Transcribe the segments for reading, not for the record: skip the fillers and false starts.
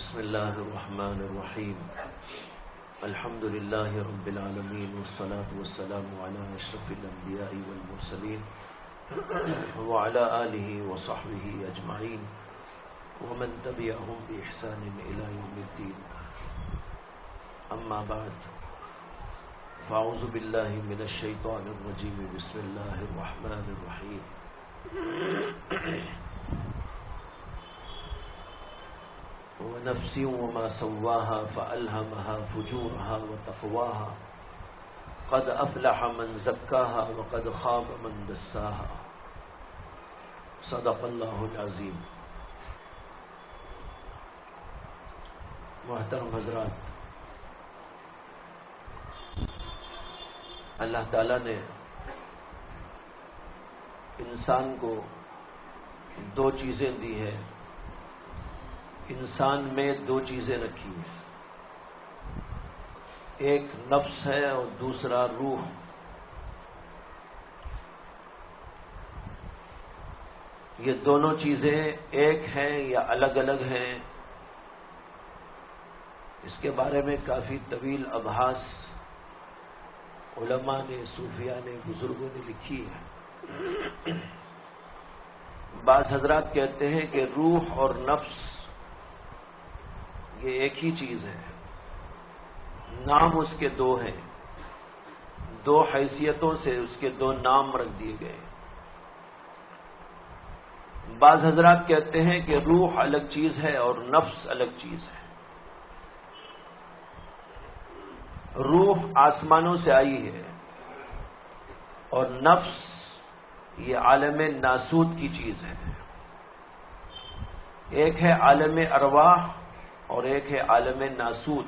بسم الله الرحمن الرحيم. الحمد لله رب العالمين والصلاة والسلام على أشرف الأنبياء والمرسلين وعلى آله وصحبه أجمعين ومن تبعهم بإحسان إلى يوم الدين. أما بعد، فأعوذ بالله من الشيطان الرجيم. بسم الله الرحمن الرحيم. ونفس وما سواها فألهمها فجورها وتقواها قد أفلح من زكاها وقد خاب من دساها. صدق الله العظيم. محترم حضرات، اللہ تعالیٰ نے انسان کو دو چیزیں دی ہیں. انسان میں دو چیزیں رکھی ہیں، ایک نفس ہے اور دوسرا روح. یہ دونوں چیزیں ایک ہیں یا الگ الگ ہیں، اس کے بارے میں کافی طویل ابحاث علماء نے، صوفیاء نے، بزرگوں نے لکھی ہے. بعض حضرات کہتے ہیں کہ روح اور نفس یہ ایک ہی چیز ہے، نام اس کے دو ہیں، دو حیثیتوں سے اس کے دو نام رکھ دیے گئے. بعض حضرات کہتے ہیں کہ روح الگ چیز ہے اور نفس الگ چیز ہے. روح آسمانوں سے آئی ہے اور نفس یہ عالم ناسوت کی چیز ہے. ایک ہے عالم ارواح اور ایک ہے عالم ناسوت.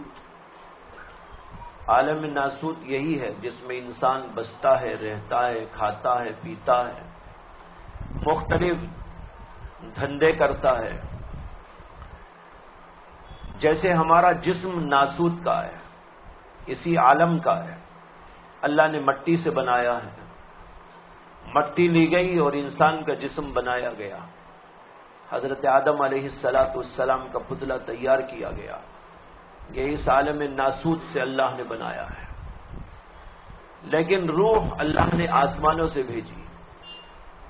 عالم ناسوت یہی ہے جس میں انسان بستا ہے، رہتا ہے، کھاتا ہے، پیتا ہے، مختلف دھندے کرتا ہے. جیسے ہمارا جسم ناسوت کا ہے، اسی عالم کا ہے. اللہ نے مٹی سے بنایا ہے، مٹی لی گئی اور انسان کا جسم بنایا گیا. حضرت آدم علیہ السلام کا پتلا تیار کیا گیا. یہ اس عالم ناسوت سے اللہ نے بنایا ہے. لیکن روح اللہ نے آسمانوں سے بھیجی.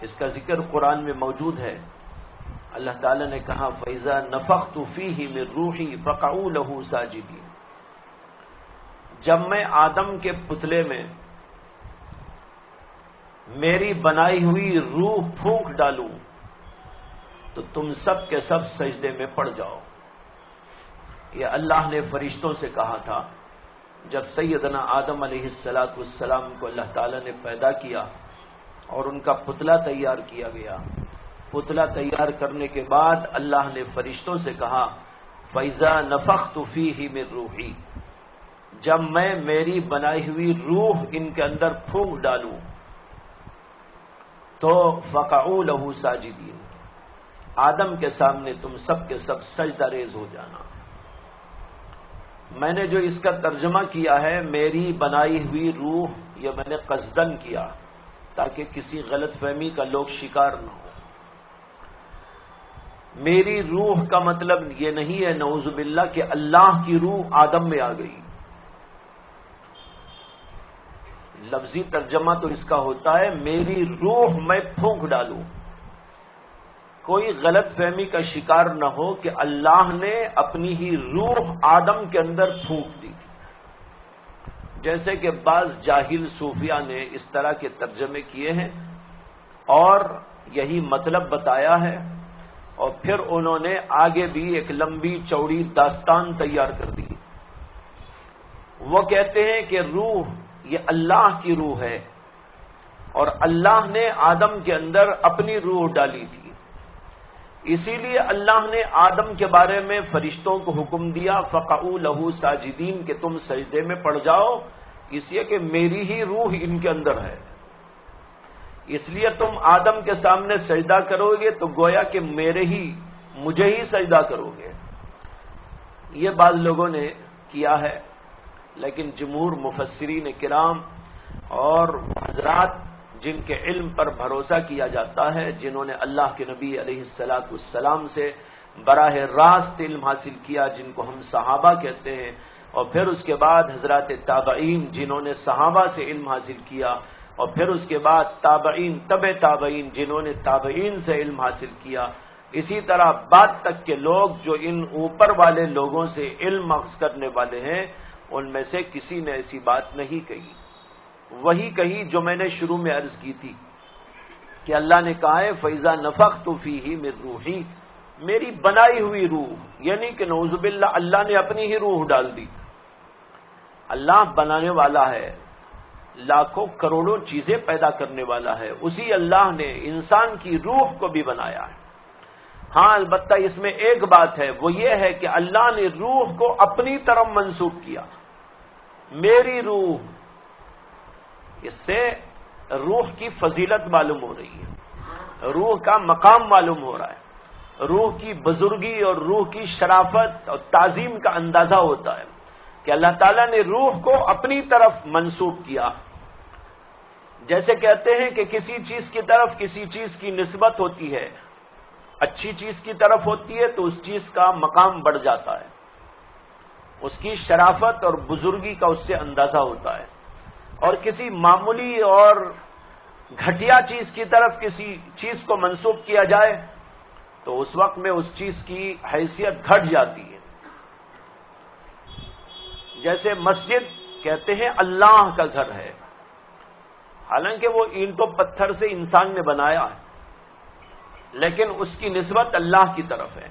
اس کا ذکر قرآن میں موجود ہے. اللہ تعالی نے کہا فَإِذَا نَفَخْتُ فِيهِ مِن رُوحِي فَقَعُوا لَهُ سَاجِدِينَ. جب میں آدم کے پتلے میں میری بنائی ہوئی روح پھونک ڈالوں تو تم سب کے سب سجدے میں پڑ جاؤ. یہ اللہ نے فرشتوں سے کہا تھا جب سیدنا آدم علیہ السلام کو اللہ تعالی نے پیدا کیا اور ان کا پتلا تیار کیا گیا. پتلا تیار کرنے کے بعد اللہ نے فرشتوں سے کہا فَإِذَا نَفَخْتُ فِيهِ مِن رُوحِي. جب میں میری بنائی ہوئی روح ان کے اندر پھونک ڈالوں تو فَقَعُوا لَهُ سَاجِدِينَ. آدم کے سامنے تم سب کے سب سجدہ ریز ہو جانا. میں نے جو اس کا ترجمہ کیا ہے میری بنائی ہوئی روح، یہ میں نے قصدن کیا تاکہ کسی غلط فہمی کا لوگ شکار نہ ہو. میری روح کا مطلب یہ نہیں ہے نعوذ باللہ کہ اللہ کی روح آدم میں آ گئی. لفظی ترجمہ تو اس کا ہوتا ہے میری روح میں پھونک ڈالوں. کوئی غلط فہمی کا شکار نہ ہو کہ اللہ نے اپنی ہی روح آدم کے اندر پھونک دی. جیسے کہ بعض جاہل صوفیاء نے اس طرح کے ترجمے کیے ہیں اور یہی مطلب بتایا ہے، اور پھر انہوں نے آگے بھی ایک لمبی چوڑی داستان تیار کر دی. وہ کہتے ہیں کہ روح یہ اللہ کی روح ہے اور اللہ نے آدم کے اندر اپنی روح ڈالی تھی. اسی لیے اللہ نے آدم کے بارے میں فرشتوں کو حکم دیا فَقَعُوا لَهُ سَاجِدِينَ کہ تم سجدے میں پڑ جاؤ، اس لیے کہ میری ہی روح ان کے اندر ہے. اس لیے تم آدم کے سامنے سجدہ کرو گے تو گویا کہ مجھے ہی سجدہ کرو گے. یہ بعض لوگوں نے کیا ہے، لیکن جمہور مفسرین کرام اور حضرات جن کے علم پر بھروسہ کیا جاتا ہے، جنہوں نے اللہ کے نبی علیہ السلام سے براہ راست علم حاصل کیا جن کو ہم صحابہ کہتے ہیں، اور پھر اس کے بعد حضرات تابعین جنہوں نے صحابہ سے علم حاصل کیا، اور پھر اس کے بعد تابعین تبع تابعین جنہوں نے تابعین سے علم حاصل کیا، اسی طرح بعد تک کے لوگ جو ان اوپر والے لوگوں سے علم اخذ کرنے والے ہیں، ان میں سے کسی نے ایسی بات نہیں کہی۔ وہی کہی جو میں نے شروع میں عرض کی تھی کہ اللہ نے کہا ہے فَإِذَا نَفَخْتُ فِيهِ مِن رُوحِي، میری بنائی ہوئی روح، یعنی کہ نعوذ باللہ اللہ نے اپنی ہی روح ڈال دی۔ اللہ بنانے والا ہے، لاکھوں کروڑوں چیزیں پیدا کرنے والا ہے، اسی اللہ نے انسان کی روح کو بھی بنایا ہے۔ ہاں البتہ اس میں ایک بات ہے، وہ یہ ہے کہ اللہ نے روح کو اپنی طرف منسوب کیا، میری روح۔ اس سے روح کی فضیلت معلوم ہو رہی ہے، روح کا مقام معلوم ہو رہا ہے، روح کی بزرگی اور روح کی شرافت اور تعظیم کا اندازہ ہوتا ہے کہ اللہ تعالیٰ نے روح کو اپنی طرف منسوب کیا۔ جیسے کہتے ہیں کہ کسی چیز کی طرف کسی چیز کی نسبت ہوتی ہے، اچھی چیز کی طرف ہوتی ہے تو اس چیز کا مقام بڑھ جاتا ہے، اس کی شرافت اور بزرگی کا اس سے اندازہ ہوتا ہے، اور کسی معمولی اور گھٹیا چیز کی طرف کسی چیز کو منسوب کیا جائے تو اس وقت میں اس چیز کی حیثیت گھٹ جاتی ہے۔ جیسے مسجد کہتے ہیں اللہ کا گھر ہے، حالانکہ وہ اینٹ و پتھر سے انسان نے بنایا ہے، لیکن اس کی نسبت اللہ کی طرف ہے۔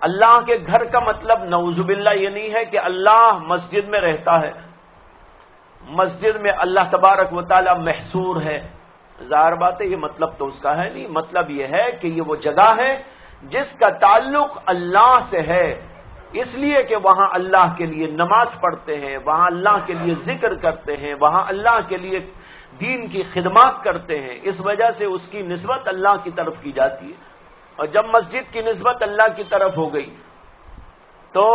اللہ کے گھر کا مطلب نعوذ باللہ یہ نہیں ہے کہ اللہ مسجد میں رہتا ہے، مسجد میں اللہ تبارک و تعالی محصور ہے، ظاہر بات ہے یہ مطلب تو اس کا ہے نہیں۔ مطلب یہ ہے کہ یہ وہ جگہ ہے جس کا تعلق اللہ سے ہے، اس لیے کہ وہاں اللہ کے لیے نماز پڑھتے ہیں، وہاں اللہ کے لیے ذکر کرتے ہیں، وہاں اللہ کے لیے دین کی خدمات کرتے ہیں، اس وجہ سے اس کی نسبت اللہ کی طرف کی جاتی ہے۔ اور جب مسجد کی نسبت اللہ کی طرف ہو گئی تو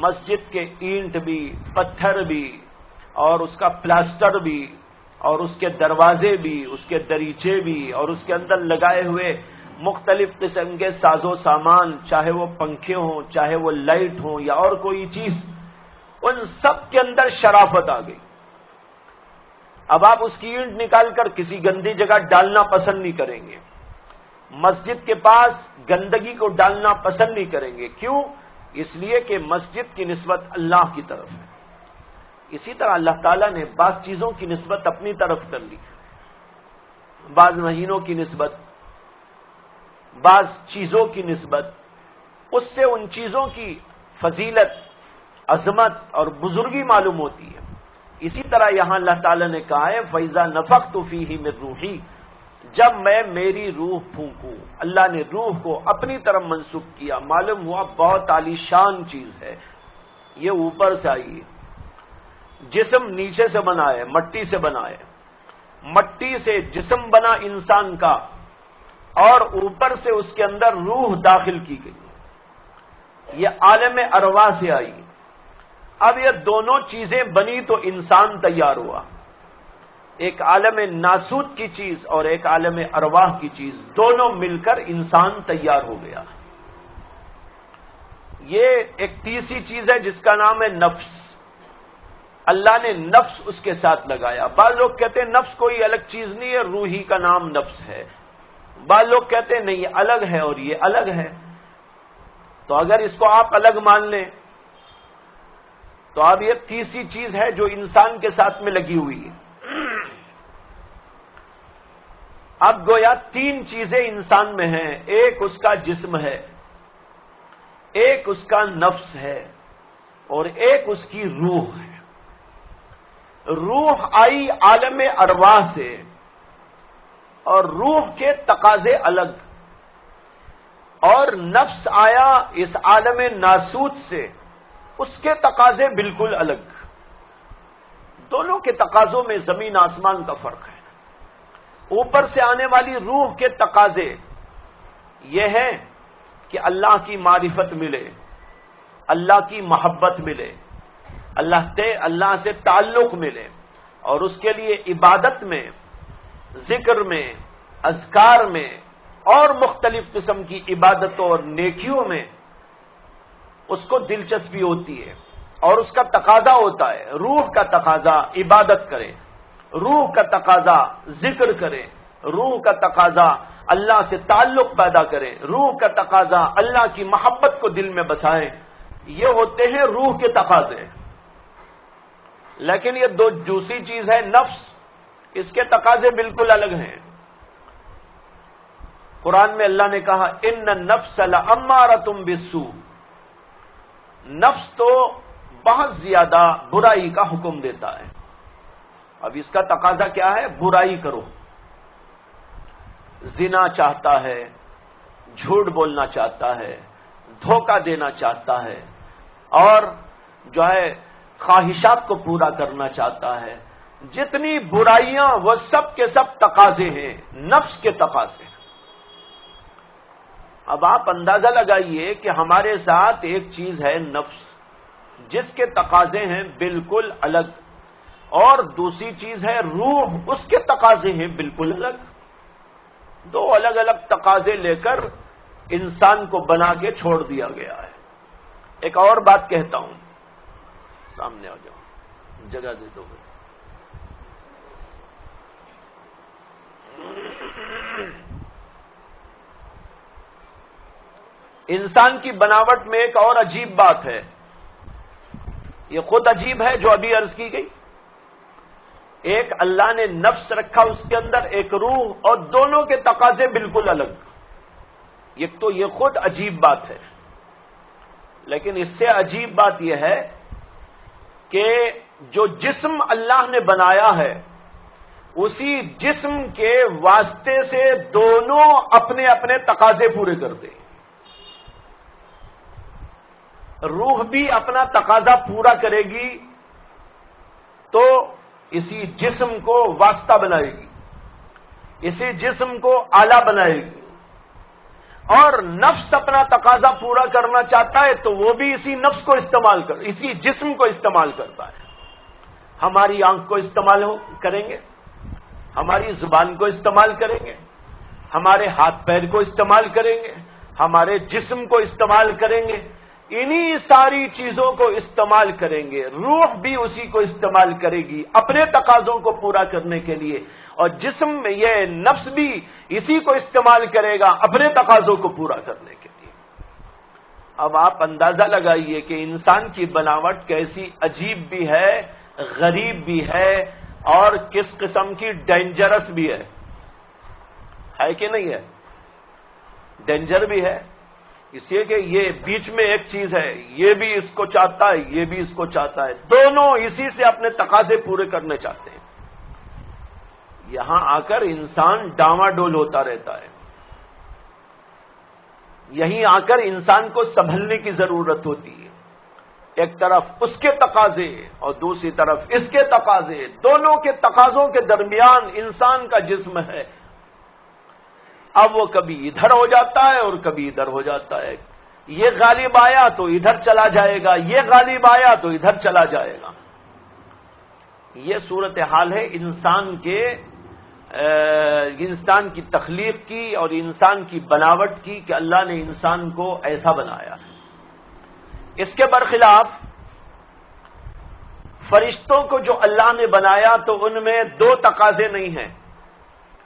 مسجد کے اینٹ بھی، پتھر بھی، اور اس کا پلاسٹر بھی، اور اس کے دروازے بھی، اس کے دریچے بھی، اور اس کے اندر لگائے ہوئے مختلف قسم کے ساز و سامان، چاہے وہ پنکھے ہوں، چاہے وہ لائٹ ہوں یا اور کوئی چیز، ان سب کے اندر شرافت آ گئی۔ اب آپ اس کی اینٹ نکال کر کسی گندی جگہ ڈالنا پسند نہیں کریں گے، مسجد کے پاس گندگی کو ڈالنا پسند نہیں کریں گے، کیوں؟ اس لیے کہ مسجد کی نسبت اللہ کی طرف ہے۔ اسی طرح اللہ تعالیٰ نے بعض چیزوں کی نسبت اپنی طرف کر لی، بعض مہینوں کی نسبت، بعض چیزوں کی نسبت، اس سے ان چیزوں کی فضیلت، عظمت اور بزرگی معلوم ہوتی ہے۔ اسی طرح یہاں اللہ تعالیٰ نے کہا ہے فَإِذَا نَفَخْتُ فِيهِ مِن رُوحِي، جب میں میری روح پھونکوں۔ اللہ نے روح کو اپنی طرف منسوب کیا، معلوم ہوا بہت عالی شان چیز ہے، یہ اوپر سے آئی ہے۔ جسم نیچے سے بنا ہے، مٹی سے بنا ہے، مٹی سے جسم بنا انسان کا، اور اوپر سے اس کے اندر روح داخل کی گئی، یہ عالم ارواح سے آئی۔ اب یہ دونوں چیزیں بنی تو انسان تیار ہوا، ایک عالم ناسوت کی چیز اور ایک عالم ارواح کی چیز، دونوں مل کر انسان تیار ہو گیا۔ یہ ایک تیسری چیز ہے جس کا نام ہے نفس، اللہ نے نفس اس کے ساتھ لگایا۔ بعض لوگ کہتے ہیں نفس کوئی الگ چیز نہیں ہے، روحی کا نام نفس ہے، بعض لوگ کہتے ہیں نہیں یہ الگ ہے اور یہ الگ ہے۔ تو اگر اس کو آپ الگ مان لیں تو اب یہ تیسری چیز ہے جو انسان کے ساتھ میں لگی ہوئی ہے۔ اب گویا تین چیزیں انسان میں ہیں، ایک اس کا جسم ہے، ایک اس کا نفس ہے، اور ایک اس کی روح ہے۔ روح آئی عالم ارواح سے، اور روح کے تقاضے الگ، اور نفس آیا اس عالم ناسوت سے، اس کے تقاضے بالکل الگ۔ دونوں کے تقاضوں میں زمین آسمان کا فرق ہے۔ اوپر سے آنے والی روح کے تقاضے یہ ہیں کہ اللہ کی معرفت ملے، اللہ کی محبت ملے، اللہ سے تعلق ملے، اور اس کے لیے عبادت میں، ذکر میں، اذکار میں، اور مختلف قسم کی عبادتوں اور نیکیوں میں اس کو دلچسپی ہوتی ہے اور اس کا تقاضا ہوتا ہے، روح کا تقاضا عبادت کرے، روح کا تقاضا ذکر کرے، روح کا تقاضا اللہ سے تعلق پیدا کرے، روح کا تقاضا اللہ کی محبت کو دل میں بسائے، یہ ہوتے ہیں روح کے تقاضے۔ لیکن یہ دوسری چیز ہے نفس، اس کے تقاضے بالکل الگ ہیں۔ قرآن میں اللہ نے کہا ان النفس لامارۃ بالسوء، نفس تو بہت زیادہ برائی کا حکم دیتا ہے۔ اب اس کا تقاضا کیا ہے؟ برائی کرو، زنا چاہتا ہے، جھوٹ بولنا چاہتا ہے، دھوکہ دینا چاہتا ہے، اور جو ہے خواہشات کو پورا کرنا چاہتا ہے۔ جتنی برائیاں وہ سب کے سب تقاضے ہیں، نفس کے تقاضے۔ اب آپ اندازہ لگائیے کہ ہمارے ساتھ ایک چیز ہے نفس، جس کے تقاضے ہیں بالکل الگ، اور دوسری چیز ہے روح، اس کے تقاضے ہیں بالکل الگ۔ دو الگ الگ تقاضے لے کر انسان کو بنا کے چھوڑ دیا گیا ہے۔ ایک اور بات کہتا ہوں، سامنے آ جاؤ، جگہ دے دو۔ انسان کی بناوٹ میں ایک اور عجیب بات ہے، یہ خود عجیب ہے جو ابھی عرض کی گئی۔ ایک اللہ نے نفس رکھا اس کے اندر، ایک روح، اور دونوں کے تقاضے بالکل الگ۔ ایک تو یہ خود عجیب بات ہے، لیکن اس سے عجیب بات یہ ہے کہ جو جسم اللہ نے بنایا ہے، اسی جسم کے واسطے سے دونوں اپنے اپنے تقاضے پورے کرتے ہیں۔ روح بھی اپنا تقاضا پورا کرے گی تو اسی جسم کو واسطہ بنائے گی، اسی جسم کو آلہ بنائے گی، اور نفس اپنا تقاضا پورا کرنا چاہتا ہے تو وہ بھی اسی نفس کو استعمال اسی جسم کو استعمال کرتا ہے۔ ہماری آنکھ کو استعمال کریں گے، ہماری زبان کو استعمال کریں گے، ہمارے ہاتھ پیر کو استعمال کریں گے، ہمارے جسم کو استعمال کریں گے، انہی ساری چیزوں کو استعمال کریں گے۔ روح بھی اسی کو استعمال کرے گی اپنے تقاضوں کو پورا کرنے کے لیے، اور جسم میں یہ نفس بھی اسی کو استعمال کرے گا اپنے تقاضوں کو پورا کرنے کے لیے۔ اب آپ اندازہ لگائیے کہ انسان کی بناوٹ کیسی عجیب بھی ہے، غریب بھی ہے، اور کس قسم کی ڈینجرس بھی ہے کہ نہیں ہے؟ ڈینجر بھی ہے، اس لیے کہ یہ بیچ میں ایک چیز ہے، یہ بھی اس کو چاہتا ہے، یہ بھی اس کو چاہتا ہے، دونوں اسی سے اپنے تقاضے پورے کرنے چاہتے ہیں۔ یہاں آ کر انسان ڈاواڈول ہوتا رہتا ہے، یہیں آ کر انسان کو سنبھلنے کی ضرورت ہوتی ہے۔ ایک طرف اس کے تقاضے اور دوسری طرف اس کے تقاضے، دونوں کے تقاضوں کے درمیان انسان کا جسم ہے۔ اب وہ کبھی ادھر ہو جاتا ہے اور کبھی ادھر ہو جاتا ہے، یہ غالب آیا تو ادھر چلا جائے گا، یہ غالب آیا تو ادھر چلا جائے گا۔ یہ صورتحال ہے انسان کی تخلیق کی اور انسان کی بناوٹ کی، کہ اللہ نے انسان کو ایسا بنایا ہے۔ اس کے برخلاف فرشتوں کو جو اللہ نے بنایا تو ان میں دو تقاضے نہیں ہیں،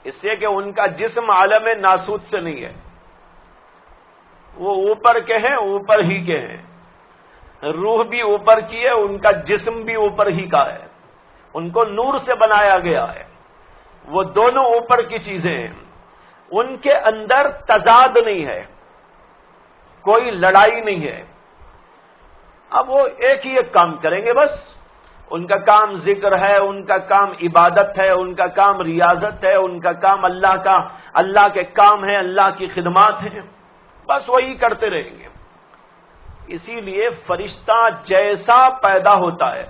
اس لیے کہ ان کا جسم عالم ناسوت سے نہیں ہے، وہ اوپر کے ہیں، اوپر ہی کے ہیں، روح بھی اوپر کی ہے، ان کا جسم بھی اوپر ہی کا ہے، ان کو نور سے بنایا گیا ہے، وہ دونوں اوپر کی چیزیں ہیں، ان کے اندر تضاد نہیں ہے، کوئی لڑائی نہیں ہے۔ اب وہ ایک ہی ایک کام کریں گے بس، ان کا کام ذکر ہے، ان کا کام عبادت ہے، ان کا کام ریاضت ہے، ان کا کام اللہ کے کام ہے، اللہ کی خدمات ہیں، بس وہی کرتے رہیں گے۔ اسی لیے فرشتہ جیسا پیدا ہوتا ہے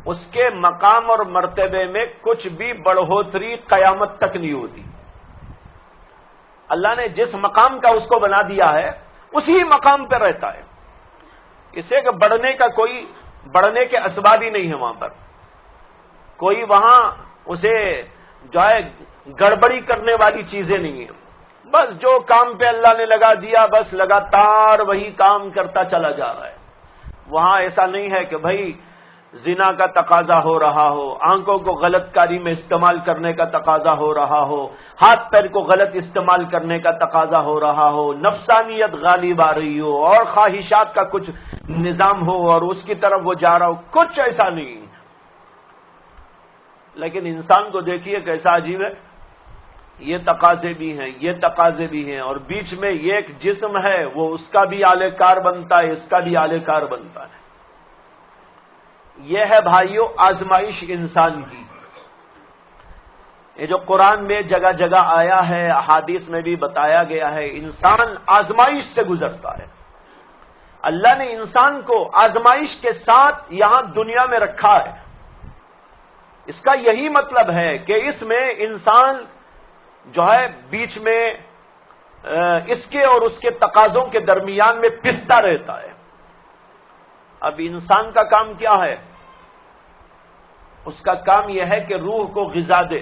اس کے مقام اور مرتبے میں کچھ بھی بڑھوتری قیامت تک نہیں ہوتی۔ اللہ نے جس مقام کا اس کو بنا دیا ہے اسی مقام پہ رہتا ہے، اسے کہ بڑھنے کے اسباب ہی نہیں ہے، وہاں پر کوئی وہاں اسے جو ہے گڑبڑی کرنے والی چیزیں نہیں ہیں. بس جو کام پہ اللہ نے لگا دیا بس لگاتار وہی کام کرتا چلا جا رہا ہے. وہاں ایسا نہیں ہے کہ بھائی زنا کا تقاضا ہو رہا ہو، آنکھوں کو غلط کاری میں استعمال کرنے کا تقاضا ہو رہا ہو، ہاتھ پیر کو غلط استعمال کرنے کا تقاضا ہو رہا ہو، نفسانیت غالب آ رہی ہو اور خواہشات کا کچھ نظام ہو اور اس کی طرف وہ جا رہا ہو. کچھ ایسا نہیں. لیکن انسان کو دیکھیے کیسا عجیب ہے. یہ تقاضے بھی ہیں، یہ تقاضے بھی ہیں، اور بیچ میں یہ ایک جسم ہے وہ اس کا بھی آلے کار بنتا ہے، اس کا بھی آلے کار بنتا ہے. یہ ہے بھائیوں آزمائش انسان کی. یہ جو قرآن میں جگہ جگہ آیا ہے، احادیث میں بھی بتایا گیا ہے، انسان آزمائش سے گزرتا ہے. اللہ نے انسان کو آزمائش کے ساتھ یہاں دنیا میں رکھا ہے. اس کا یہی مطلب ہے کہ اس میں انسان جو ہے بیچ میں اس کے اور اس کے تقاضوں کے درمیان میں پستا رہتا ہے. اب انسان کا کام کیا ہے؟ اس کا کام یہ ہے کہ روح کو غذا دے،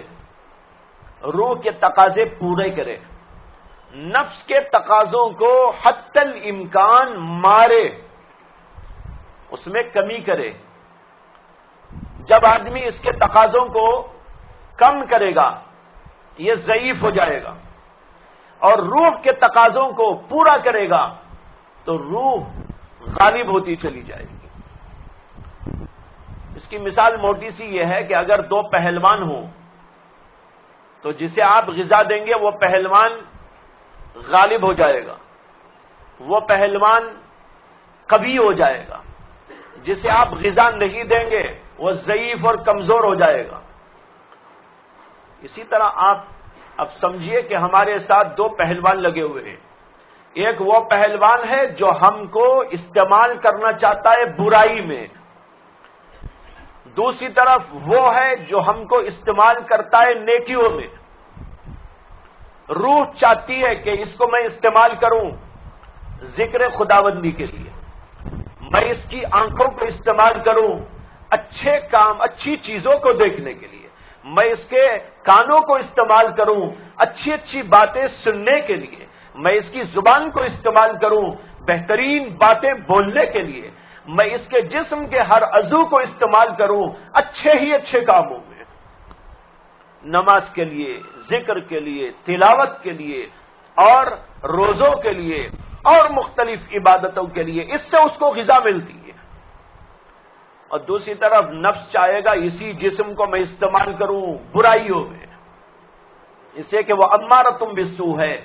روح کے تقاضے پورے کرے، نفس کے تقاضوں کو حتی الامکان مارے، اس میں کمی کرے. جب آدمی اس کے تقاضوں کو کم کرے گا یہ ضعیف ہو جائے گا، اور روح کے تقاضوں کو پورا کرے گا تو روح غالب ہوتی چلی جائے گی. اس کی مثال موٹی سی یہ ہے کہ اگر دو پہلوان ہوں تو جسے آپ غذا دیں گے وہ پہلوان غالب ہو جائے گا، وہ پہلوان قوی ہو جائے گا. جسے آپ غذا نہیں دیں گے وہ ضعیف اور کمزور ہو جائے گا. اسی طرح آپ اب سمجھیے کہ ہمارے ساتھ دو پہلوان لگے ہوئے ہیں. ایک وہ پہلوان ہے جو ہم کو استعمال کرنا چاہتا ہے برائی میں، دوسری طرف وہ ہے جو ہم کو استعمال کرتا ہے نیکیوں میں. روح چاہتی ہے کہ اس کو میں استعمال کروں ذکر خداوندی کے لیے، میں اس کی آنکھوں کو استعمال کروں اچھے کام اچھی چیزوں کو دیکھنے کے لیے، میں اس کے کانوں کو استعمال کروں اچھی اچھی باتیں سننے کے لیے، میں اس کی زبان کو استعمال کروں بہترین باتیں بولنے کے لیے، میں اس کے جسم کے ہر عضو کو استعمال کروں اچھے ہی اچھے کاموں میں، نماز کے لیے، ذکر کے لیے، تلاوت کے لیے اور روزوں کے لیے اور مختلف عبادتوں کے لیے. اس سے اس کو غذا ملتی ہے. اور دوسری طرف نفس چاہے گا اسی جسم کو میں استعمال کروں برائیوں میں، اسے کہ وہ امارۃ بالسوء ہے،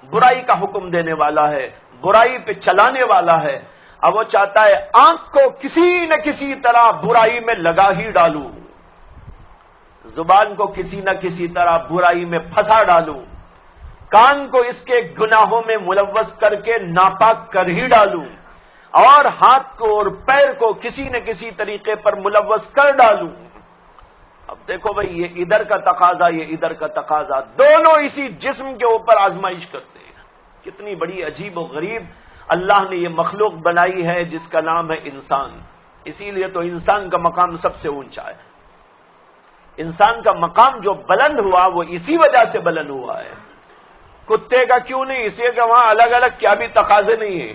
برائی کا حکم دینے والا ہے، برائی پہ چلانے والا ہے. اب وہ چاہتا ہے آنکھ کو کسی نہ کسی طرح برائی میں لگا ہی ڈالوں، زبان کو کسی نہ کسی طرح برائی میں پھنسا ڈالوں، کان کو اس کے گناہوں میں ملوث کر کے ناپاک کر ہی ڈالوں، اور ہاتھ کو اور پیر کو کسی نہ کسی طریقے پر ملوث کر ڈالوں. اب دیکھو بھائی یہ ادھر کا تقاضا یہ ادھر کا تقاضا، دونوں اسی جسم کے اوپر آزمائش کرتے ہیں. کتنی بڑی عجیب و غریب اللہ نے یہ مخلوق بنائی ہے جس کا نام ہے انسان. اسی لیے تو انسان کا مقام سب سے اونچا ہے. انسان کا مقام جو بلند ہوا وہ اسی وجہ سے بلند ہوا ہے. کتے کا کیوں نہیں؟ اس لیے کہ وہاں الگ الگ کیا بھی تقاضے نہیں ہیں.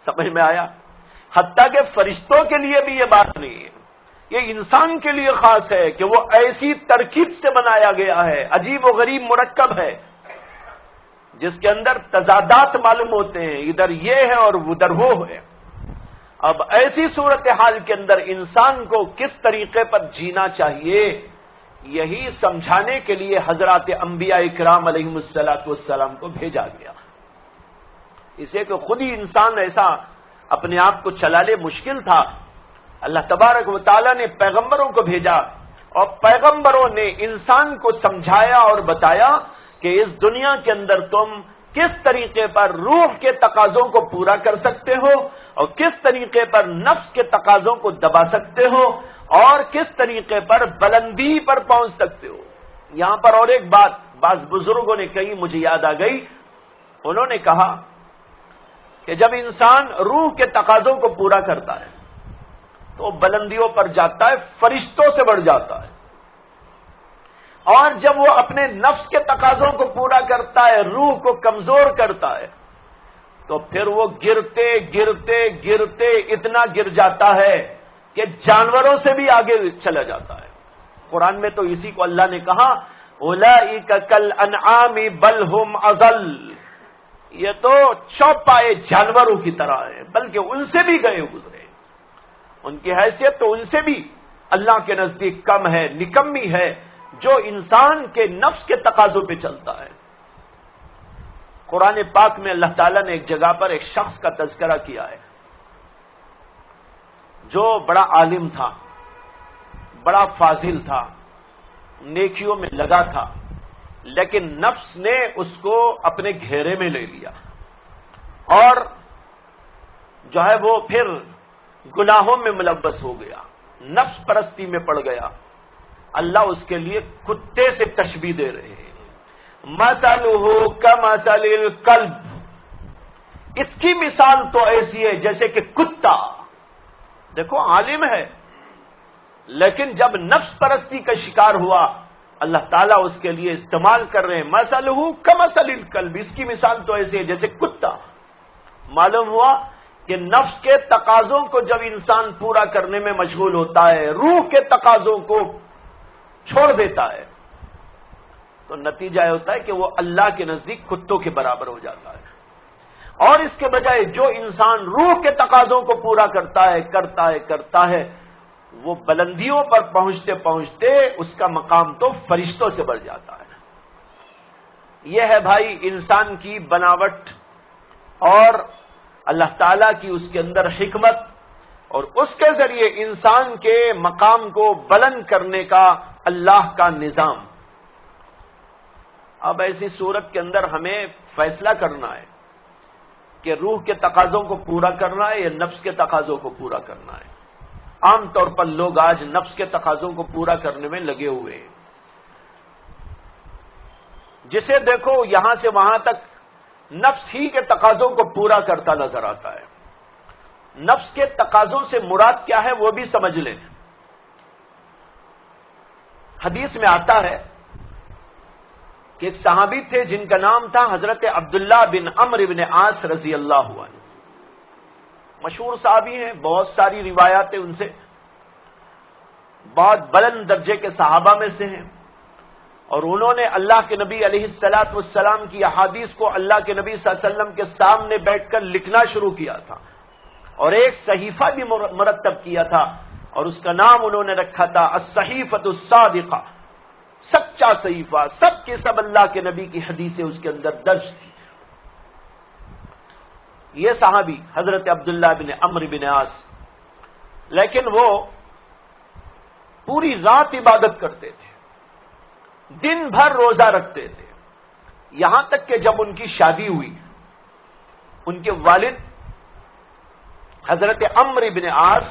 سمجھ میں آیا؟ حتیٰ کہ فرشتوں کے لیے بھی یہ بات نہیں ہے، یہ انسان کے لیے خاص ہے کہ وہ ایسی ترکیب سے بنایا گیا ہے، عجیب و غریب مرکب ہے جس کے اندر تضادات معلوم ہوتے ہیں، ادھر یہ ہے اور ادھر وہ ہے. اب ایسی صورتحال کے اندر انسان کو کس طریقے پر جینا چاہیے یہی سمجھانے کے لیے حضرات انبیاء اکرام علیہم الصلوۃ والسلام کو بھیجا گیا. اسے کہ خود ہی انسان ایسا اپنے آپ کو چلا لے مشکل تھا. اللہ تبارک و تعالیٰ نے پیغمبروں کو بھیجا اور پیغمبروں نے انسان کو سمجھایا اور بتایا کہ اس دنیا کے اندر تم کس طریقے پر روح کے تقاضوں کو پورا کر سکتے ہو اور کس طریقے پر نفس کے تقاضوں کو دبا سکتے ہو اور کس طریقے پر بلندی پر پہنچ سکتے ہو. یہاں پر اور ایک بات بعض بزرگوں نے کہی مجھے یاد آ گئی. انہوں نے کہا کہ جب انسان روح کے تقاضوں کو پورا کرتا ہے تو بلندیوں پر جاتا ہے، فرشتوں سے بڑھ جاتا ہے. اور جب وہ اپنے نفس کے تقاضوں کو پورا کرتا ہے، روح کو کمزور کرتا ہے، تو پھر وہ گرتے گرتے گرتے اتنا گر جاتا ہے کہ جانوروں سے بھی آگے چلا جاتا ہے۔ قرآن میں تو اسی کو اللہ نے کہا اولئک کالانعام بل ہم اضل، یہ تو چوپائے جانوروں کی طرح ہے، بلکہ ان سے بھی گئے گزرے، ان کی حیثیت تو ان سے بھی اللہ کے نزدیک کم ہے، نکمی ہے، جو انسان کے نفس کے تقاضوں پہ چلتا ہے۔ قرآن پاک میں اللہ تعالیٰ نے ایک جگہ پر ایک شخص کا تذکرہ کیا ہے جو بڑا عالم تھا، بڑا فاضل تھا، نیکیوں میں لگا تھا، لیکن نفس نے اس کو اپنے گھیرے میں لے لیا اور جو ہے وہ پھر گناہوں میں ملوث ہو گیا، نفس پرستی میں پڑ گیا۔ اللہ اس کے لیے کتے سے تشبیہ دے رہے ہیں، مثلہ کمثل الکلب، اس کی مثال تو ایسی ہے جیسے کہ کتا۔ دیکھو عالم ہے، لیکن جب نفس پرستی کا شکار ہوا، اللہ تعالیٰ اس کے لیے استعمال کر رہے ہیں مثلہ کمثل الکلب، اس کی مثال تو ایسی ہے جیسے کتا۔ معلوم ہوا کہ نفس کے تقاضوں کو جب انسان پورا کرنے میں مشغول ہوتا ہے، روح کے تقاضوں کو چھوڑ دیتا ہے، تو نتیجہ یہ ہوتا ہے کہ وہ اللہ کے نزدیک کتوں کے برابر ہو جاتا ہے۔ اور اس کے بجائے جو انسان روح کے تقاضوں کو پورا کرتا ہے وہ بلندیوں پر پہنچتے پہنچتے اس کا مقام تو فرشتوں سے بڑھ جاتا ہے۔ یہ ہے بھائی انسان کی بناوٹ اور اللہ تعالیٰ کی اس کے اندر حکمت، اور اس کے ذریعے انسان کے مقام کو بلند کرنے کا اللہ کا نظام۔ اب ایسی صورت کے اندر ہمیں فیصلہ کرنا ہے کہ روح کے تقاضوں کو پورا کرنا ہے یا نفس کے تقاضوں کو پورا کرنا ہے۔ عام طور پر لوگ آج نفس کے تقاضوں کو پورا کرنے میں لگے ہوئے ہیں، جسے دیکھو یہاں سے وہاں تک نفس ہی کے تقاضوں کو پورا کرتا نظر آتا ہے۔ نفس کے تقاضوں سے مراد کیا ہے وہ بھی سمجھ لیں۔ حدیث میں آتا ہے کہ ایک صحابی تھے جن کا نام تھا حضرت عبداللہ بن عمرو بن عاص رضی اللہ عنہ، مشہور صحابی ہیں، بہت ساری روایات ان سے، بہت بلند درجے کے صحابہ میں سے ہیں، اور انہوں نے اللہ کے نبی علیہ الصلوۃ والسلام کی احادیث کو اللہ کے نبی صلی اللہ علیہ وسلم کے سامنے بیٹھ کر لکھنا شروع کیا تھا، اور ایک صحیفہ بھی مرتب کیا تھا، اور اس کا نام انہوں نے رکھا تھا الصحیفۃ الصادقہ، سچا صحیفہ، سب کے سب اللہ کے نبی کی حدیثیں اس کے اندر درج تھی۔ یہ صحابی حضرت عبداللہ بن عمرو بن عاص، لیکن وہ پوری رات عبادت کرتے تھے، دن بھر روزہ رکھتے تھے، یہاں تک کہ جب ان کی شادی ہوئی، ان کے والد حضرت عمرو بن عاص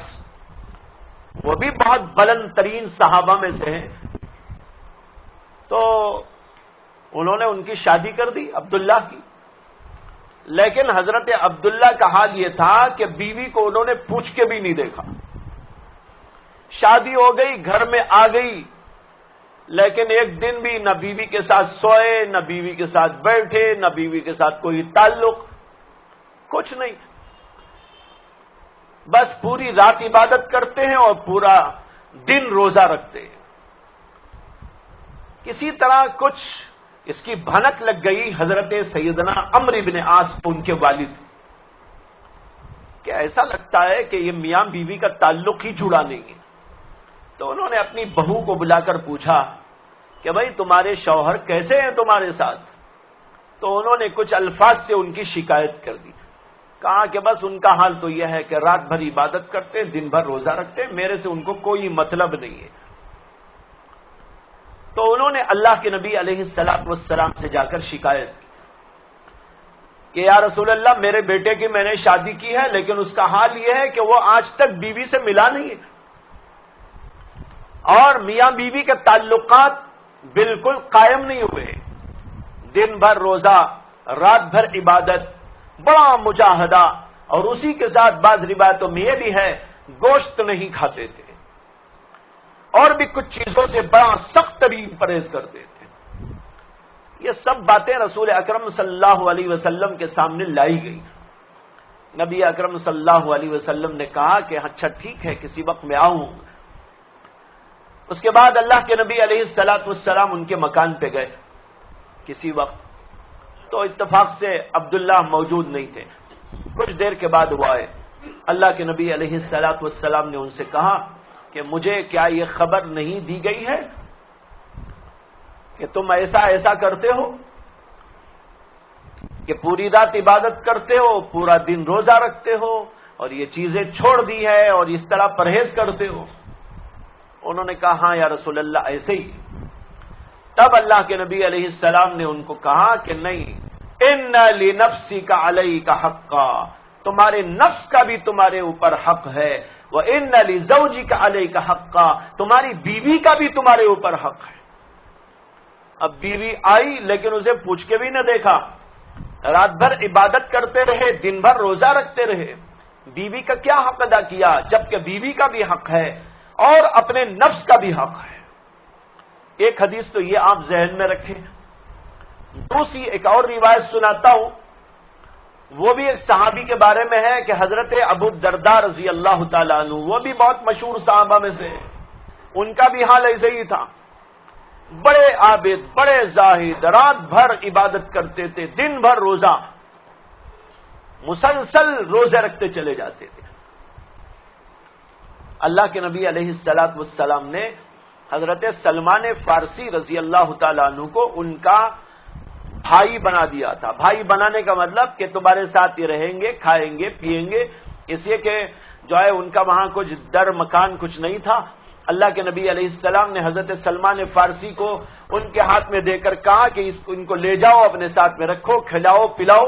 وہ بھی بہت بلند ترین صحابہ میں سے ہیں، تو انہوں نے ان کی شادی کر دی عبداللہ کی، لیکن حضرت عبداللہ کا حال یہ تھا کہ بیوی کو انہوں نے پوچھ کے بھی نہیں دیکھا۔ شادی ہو گئی، گھر میں آ گئی، لیکن ایک دن بھی نہ بیوی کے ساتھ سوئے، نہ بیوی کے ساتھ بیٹھے، نہ بیوی کے ساتھ کوئی تعلق، کچھ نہیں، بس پوری رات عبادت کرتے ہیں اور پورا دن روزہ رکھتے ہیں۔ کسی طرح کچھ اس کی بھنک لگ گئی حضرت سیدنا عمرو بن عاص کو، ان کے والد، کہ ایسا لگتا ہے کہ یہ میاں بیوی کا تعلق ہی جڑا نہیں ہے۔ تو انہوں نے اپنی بہو کو بلا کر پوچھا کہ بھائی تمہارے شوہر کیسے ہیں تمہارے ساتھ؟ تو انہوں نے کچھ الفاظ سے ان کی شکایت کر دی، کہا کہ بس ان کا حال تو یہ ہے کہ رات بھر عبادت کرتے، دن بھر روزہ رکھتے، میرے سے ان کو کوئی مطلب نہیں ہے۔ تو انہوں نے اللہ کے نبی علیہ الصلوۃ والسلام سے جا کر شکایت کی کہ یا رسول اللہ، میرے بیٹے کی میں نے شادی کی ہے، لیکن اس کا حال یہ ہے کہ وہ آج تک بیوی سے ملا نہیں ہے، اور میاں بیوی کے تعلقات بالکل قائم نہیں ہوئے، دن بھر روزہ، رات بھر عبادت، بڑا مجاہدہ، اور اسی کے ساتھ بعض روایتوں میں یہ بھی ہے گوشت نہیں کھاتے تھے، اور بھی کچھ چیزوں سے بڑا سخت ترین پرہیز کرتے تھے۔ یہ سب باتیں رسول اکرم صلی اللہ علیہ وسلم کے سامنے لائی گئی۔ نبی اکرم صلی اللہ علیہ وسلم نے کہا کہ اچھا ٹھیک ہے، کسی وقت میں آؤں۔ اس کے بعد اللہ کے نبی علیہ الصلوۃ والسلام ان کے مکان پہ گئے کسی وقت، تو اتفاق سے عبداللہ موجود نہیں تھے۔ کچھ دیر کے بعد وہ آئے۔ اللہ کے نبی علیہ الصلوۃ والسلام نے ان سے کہا کہ مجھے کیا یہ خبر نہیں دی گئی ہے کہ تم ایسا ایسا کرتے ہو، کہ پوری رات عبادت کرتے ہو، پورا دن روزہ رکھتے ہو، اور یہ چیزیں چھوڑ دی ہے اور اس طرح پرہیز کرتے ہو؟ انہوں نے کہا ہاں یا رسول اللہ ایسے ہی۔ تب اللہ کے نبی علیہ السلام نے ان کو کہا کہ نہیں، ان لنفسک علیک حقا، تمہارے نفس کا بھی تمہارے اوپر حق ہے، وان لزوجک علیک حقا، تمہاری بیوی کا بھی تمہارے اوپر حق ہے۔ اب بیوی آئی لیکن اسے پوچھ کے بھی نہ دیکھا، رات بھر عبادت کرتے رہے، دن بھر روزہ رکھتے رہے، بیوی کا کیا حق ادا کیا؟ جبکہ بیوی کا بھی حق ہے اور اپنے نفس کا بھی حق ہے۔ ایک حدیث تو یہ آپ ذہن میں رکھیں۔ دوسری ایک اور روایت سناتا ہوں، وہ بھی ایک صحابی کے بارے میں ہے کہ حضرت ابو الدرداء رضی اللہ تعالیٰ عنہ، وہ بھی بہت مشہور صحابہ میں سے، ان کا بھی حال ایسے ہی تھا۔ بڑے عابد، بڑے زاہد، رات بھر عبادت کرتے تھے، دن بھر روزہ، مسلسل روزے رکھتے چلے جاتے تھے۔ اللہ کے نبی علیہ الصلوۃ والسلام نے حضرت سلمان فارسی رضی اللہ تعالیٰ عنہ کو ان کا بھائی بنا دیا تھا۔ بھائی بنانے کا مطلب کہ تمہارے ساتھ ہی رہیں گے، کھائیں گے، پیئیں گے، اس لیے کہ جو ہے ان کا وہاں کچھ در مکان کچھ نہیں تھا۔ اللہ کے نبی علیہ السلام نے حضرت سلمان فارسی کو ان کے ہاتھ میں دے کر کہا کہ ان کو لے جاؤ، اپنے ساتھ میں رکھو، کھلاؤ پلاؤ،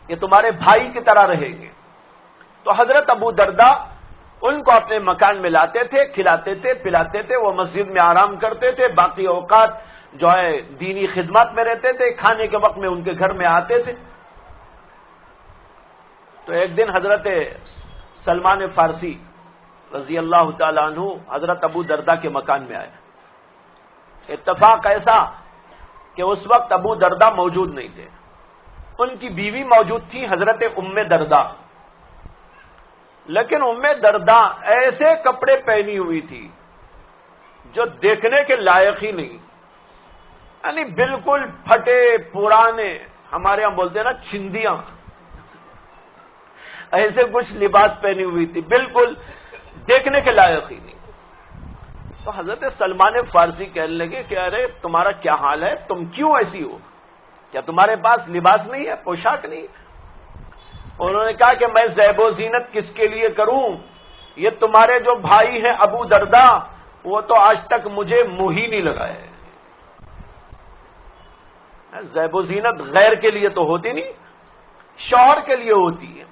یہ تمہارے بھائی کی طرح رہیں گے۔ تو حضرت ابو درداء ان کو اپنے مکان میں لاتے تھے، کھلاتے تھے، پلاتے تھے، وہ مسجد میں آرام کرتے تھے، باقی اوقات جو ہے دینی خدمات میں رہتے تھے، کھانے کے وقت میں ان کے گھر میں آتے تھے۔ تو ایک دن حضرت سلمان فارسی رضی اللہ تعالیٰ عنہ حضرت ابو درداء کے مکان میں آئے۔ اتفاق ایسا کہ اس وقت ابو درداء موجود نہیں تھے، ان کی بیوی موجود تھی حضرت ام درداء، لیکن ام درداء ایسے کپڑے پہنی ہوئی تھی جو دیکھنے کے لائق ہی نہیں، یعنی بالکل پھٹے پرانے، ہمارے یہاں بولتے ہیں نا چھندیاں، ایسے کچھ لباس پہنی ہوئی تھی، بالکل دیکھنے کے لائق ہی نہیں۔ تو حضرت سلمان فارسی کہنے لگے کہ ارے تمہارا کیا حال ہے، تم کیوں ایسی ہو، کیا تمہارے پاس لباس نہیں ہے، پوشاک نہیں؟ انہوں نے کہا کہ میں زیب و زینت کس کے لیے کروں، یہ تمہارے جو بھائی ہیں ابو درداء، وہ تو آج تک مجھے منہ ہی نہیں لگائے۔ زیب و زینت غیر کے لیے تو ہوتی نہیں، شوہر کے لیے ہوتی ہے۔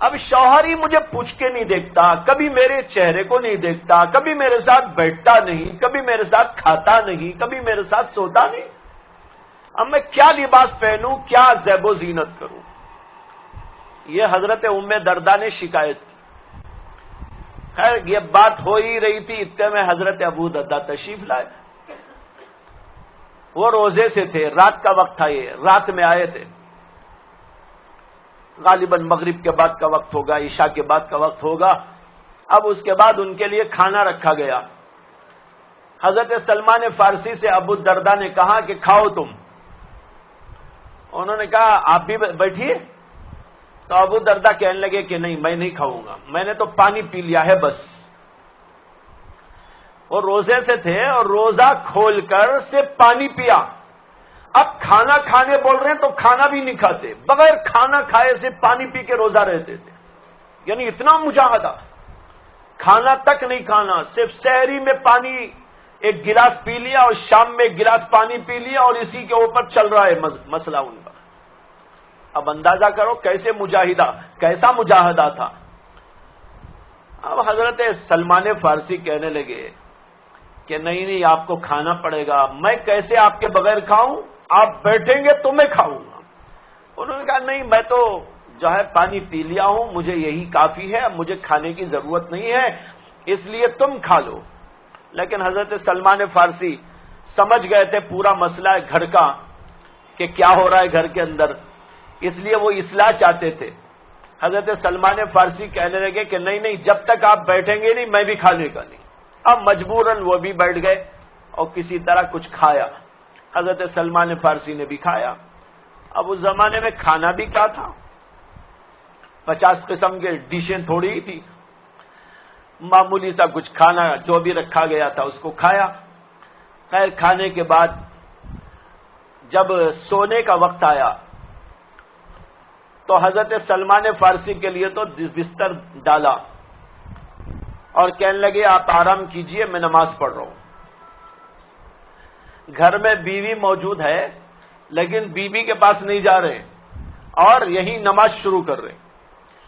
اب شوہر ہی مجھے پوچھ کے نہیں دیکھتا، کبھی میرے چہرے کو نہیں دیکھتا، کبھی میرے ساتھ بیٹھتا نہیں، کبھی میرے ساتھ کھاتا نہیں، کبھی میرے ساتھ سوتا نہیں، اب میں کیا لباس پہنوں، کیا زیب و زینت کروں؟ یہ حضرت ام درداء نے شکایت کی۔ خیر یہ بات ہو ہی رہی تھی، اتنے میں حضرت ابو درداء تشریف لائے۔ وہ روزے سے تھے، رات کا وقت تھا، یہ رات میں آئے تھے، غالباً مغرب کے بعد کا وقت ہوگا، عشاء کے بعد کا وقت ہوگا۔ اب اس کے بعد ان کے لیے کھانا رکھا گیا۔ حضرت سلمان فارسی سے ابو درداء نے کہا کہ کھاؤ تم۔ انہوں نے کہا آپ بھی بیٹھیے۔ تو ابو درداء کہنے لگے کہ نہیں میں نہیں کھاؤں گا، میں نے تو پانی پی لیا ہے بس۔ وہ روزے سے تھے اور روزہ کھول کر صرف پانی پیا۔ اب کھانا کھانے بول رہے ہیں تو کھانا بھی نہیں کھاتے، بغیر کھانا کھائے صرف پانی پی کے روزہ رہتے تھے، یعنی اتنا مجاہدہ، کھانا تک نہیں کھانا، صرف سحری میں پانی ایک گلاس پی لیا اور شام میں ایک گلاس پانی پی لیا، اور اسی کے اوپر چل رہا ہے مسئلہ ان کا۔ اب اندازہ کرو کیسے مجاہدہ، کیسا مجاہدہ تھا۔ اب حضرت سلمان فارسی کہنے لگے کہ نہیں آپ کو کھانا پڑے گا، میں کیسے آپ کے بغیر کھاؤں، آپ بیٹھیں گے تو میں کھاؤں گا۔ انہوں نے کہا نہیں میں تو جو ہے پانی پی لیا ہوں، مجھے یہی کافی ہے، اب مجھے کھانے کی ضرورت نہیں ہے، اس لیے تم کھا لو. لیکن حضرت سلمان فارسی سمجھ گئے تھے پورا مسئلہ ہے گھر کا کہ کیا ہو رہا ہے گھر کے اندر، اس لیے وہ اصلاح چاہتے تھے. حضرت سلمان فارسی کہنے لگے کہ نہیں نہیں، جب تک آپ بیٹھیں گے نہیں میں بھی کھانے کا نہیں. اب مجبوراً وہ بھی بیٹھ گئے اور کسی طرح کچھ کھایا. حضرت سلمان فارسی نے بھی کھایا. اب اس زمانے میں کھانا بھی کیا تھا، 50 قسم کے ڈشیں تھوڑی ہی تھی، معمولی سا کچھ کھانا جو بھی رکھا گیا تھا اس کو کھایا. خیر کھانے کے بعد جب سونے کا وقت آیا تو حضرت سلمان فارسی کے لیے تو بستر ڈالا اور کہنے لگے آپ آرام کیجئے، میں نماز پڑھ رہا ہوں. گھر میں بیوی موجود ہے لیکن بیوی کے پاس نہیں جا رہے اور یہی نماز شروع کر رہے.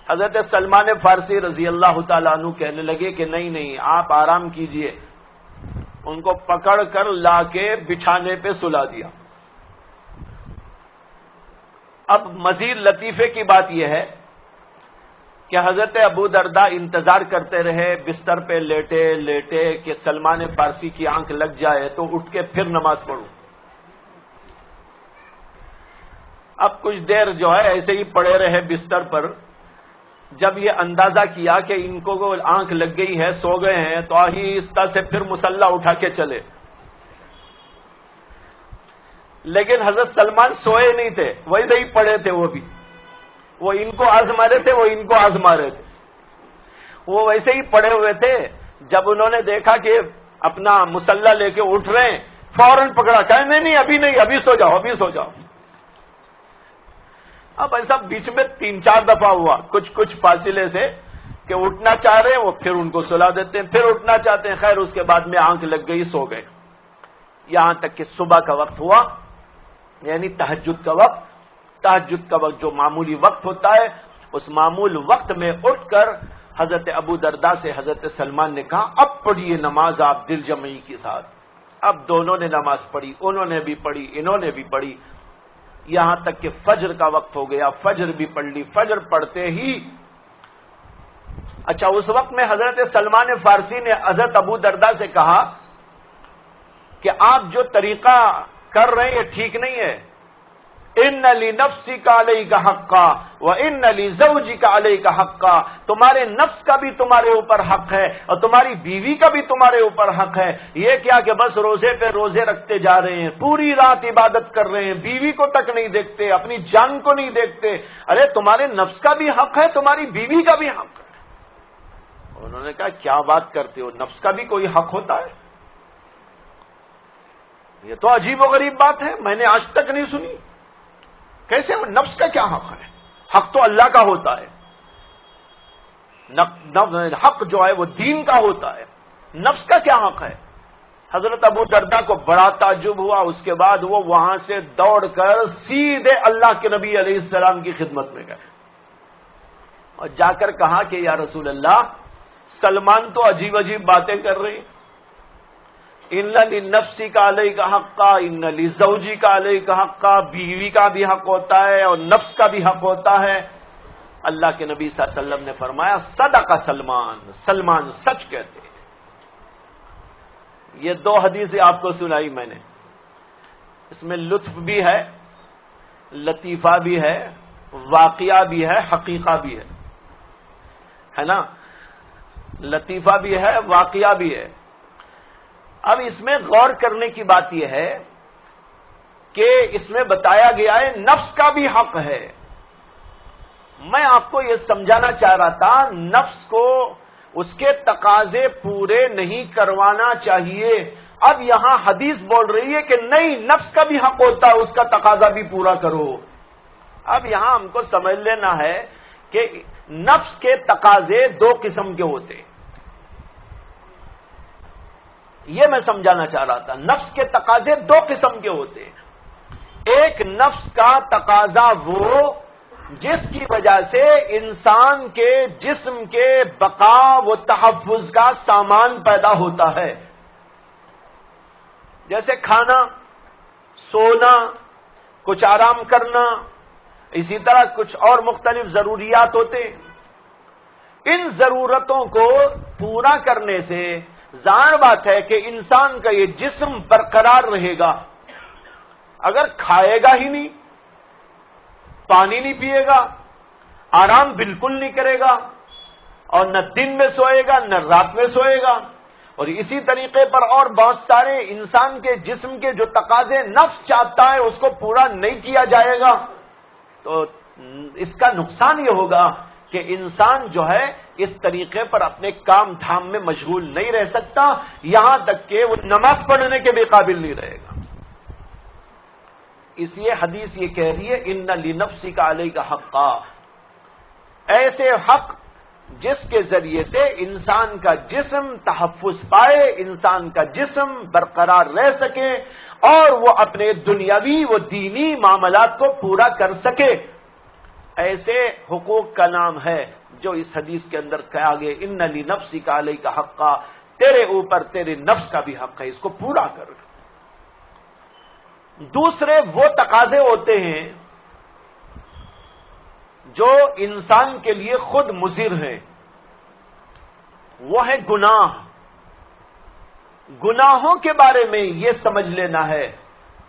حضرت سلمان فارسی رضی اللہ تعالیٰ عنہ کہنے لگے کہ نہیں نہیں آپ آرام کیجئے. ان کو پکڑ کر لا کے بچھانے پہ سلا دیا. اب مزید لطیفے کی بات یہ ہے کہ حضرت ابو درداء انتظار کرتے رہے بستر پہ لیٹے لیٹے کہ سلمان فارسی کی آنکھ لگ جائے تو اٹھ کے پھر نماز پڑھوں. اب کچھ دیر جو ہے ایسے ہی پڑے رہے بستر پر. جب یہ اندازہ کیا کہ ان کو آنکھ لگ گئی ہے، سو گئے ہیں، تو آہستہ سے پھر مصلی اٹھا کے چلے. لیکن حضرت سلمان سوئے نہیں تھے، ویسے ہی پڑے تھے. وہ ان کو آزما رہے تھے، وہ ان کو آزما رہے تھے. وہ ویسے ہی پڑے ہوئے تھے. جب انہوں نے دیکھا کہ اپنا مصلی لے کے اٹھ رہے ہیں، فوراً پکڑا، کہا نہیں ابھی نہیں، ابھی سو جاؤ، ابھی سو جاؤ. اب ایسا بیچ میں 3-4 دفعہ ہوا کچھ فاصلے سے کہ اٹھنا چاہ رہے ہیں وہ پھر ان کو سلا دیتے ہیں، پھر اٹھنا چاہتے ہیں. خیر اس کے بعد میں آنکھ لگ گئی، سو گئے. یہاں تک کہ صبح کا وقت ہوا، یعنی تہجد کا وقت. تہجد کا وقت جو معمولی وقت ہوتا ہے، اس معمول وقت میں اٹھ کر حضرت ابو درداء سے حضرت سلمان نے کہا اب پڑھیے نماز آپ دل جمعی کے ساتھ. اب دونوں نے نماز پڑھی، انہوں نے بھی پڑھی، انہوں نے بھی پڑھی، یہاں تک کہ فجر کا وقت ہو گیا. فجر بھی پڑھ لی. فجر پڑھتے ہی اچھا اس وقت میں حضرت سلمان فارسی نے حضرت ابو درداء سے کہا کہ آپ جو طریقہ کر رہے ہیں یہ ٹھیک نہیں ہے. ان لنفسک علیک حقا وان لزوجک علیک حقا. تمہارے نفس کا بھی تمہارے اوپر حق ہے اور تمہاری بیوی کا بھی تمہارے اوپر حق ہے. یہ کیا کہ بس روزے پہ روزے رکھتے جا رہے ہیں، پوری رات عبادت کر رہے ہیں، بیوی کو تک نہیں دیکھتے، اپنی جان کو نہیں دیکھتے. ارے تمہارے نفس کا بھی حق ہے، تمہاری بیوی کا بھی حق ہے. انہوں نے کہا کیا بات کرتے ہو، نفس کا بھی کوئی حق ہوتا ہے؟ یہ تو عجیب و غریب بات ہے، میں نے آج تک نہیں سنی. کیسے نفس کا کیا حق ہے؟ حق تو اللہ کا ہوتا ہے. حق جو ہے وہ دین کا ہوتا ہے، نفس کا کیا حق ہے؟ حضرت ابو درداء کو بڑا تعجب ہوا. اس کے بعد وہ وہاں سے دوڑ کر سیدھے اللہ کے نبی علیہ السلام کی خدمت میں گئے اور جا کر کہا کہ یا رسول اللہ، سلمان تو عجیب عجیب باتیں کر رہے ہیں. ان لنفسک علیک حقا ان لزوجک علیک حقا. بیوی کا بھی حق ہوتا ہے اور نفس کا بھی حق ہوتا ہے. اللہ کے نبی صلی اللہ علیہ وسلم نے فرمایا صدق سلمان، سلمان سچ کہتے ہیں. یہ 2 حدیثیں آپ کو سنائی میں نے. اس میں لطف بھی ہے، لطیفہ بھی ہے، واقعہ بھی ہے، حقیقہ بھی ہے نا. لطیفہ بھی ہے، واقعہ بھی ہے. اب اس میں غور کرنے کی بات یہ ہے کہ اس میں بتایا گیا ہے نفس کا بھی حق ہے. میں آپ کو یہ سمجھانا چاہ رہا تھا نفس کو اس کے تقاضے پورے نہیں کروانا چاہیے. اب یہاں حدیث بول رہی ہے کہ نہیں، نفس کا بھی حق ہوتا ہے، اس کا تقاضا بھی پورا کرو. اب یہاں ہم کو سمجھ لینا ہے کہ نفس کے تقاضے 2 قسم کے ہوتے ہیں. یہ میں سمجھانا چاہ رہا تھا. نفس کے تقاضے 2 قسم کے ہوتے ہیں. ایک نفس کا تقاضا وہ جس کی وجہ سے انسان کے جسم کے بقا و تحفظ کا سامان پیدا ہوتا ہے، جیسے کھانا، سونا، کچھ آرام کرنا، اسی طرح کچھ اور مختلف ضروریات ہوتے ہیں. ان ضرورتوں کو پورا کرنے سے ظاہر بات ہے کہ انسان کا یہ جسم برقرار رہے گا. اگر کھائے گا ہی نہیں، پانی نہیں پیے گا، آرام بالکل نہیں کرے گا، اور نہ دن میں سوئے گا نہ رات میں سوئے گا، اور اسی طریقے پر اور بہت سارے انسان کے جسم کے جو تقاضے نفس چاہتا ہے اس کو پورا نہیں کیا جائے گا، تو اس کا نقصان یہ ہوگا کہ انسان جو ہے اس طریقے پر اپنے کام دھام میں مشغول نہیں رہ سکتا، یہاں تک کہ وہ نماز پڑھنے کے بھی قابل نہیں رہے گا. اس لیے حدیث یہ کہہ رہی ہے ان لنفسک علیک حقا، ایسے حق جس کے ذریعے سے انسان کا جسم تحفظ پائے، انسان کا جسم برقرار رہ سکے اور وہ اپنے دنیاوی و دینی معاملات کو پورا کر سکے. ایسے حقوق کا نام ہے جو اس حدیث کے اندر کہا گیا ان لنفسک علیک حقا، تیرے اوپر تیرے نفس کا بھی حق ہے، اس کو پورا کر. دوسرے وہ تقاضے ہوتے ہیں جو انسان کے لیے خود مضر ہیں، وہ ہے گناہ. گناہوں کے بارے میں یہ سمجھ لینا ہے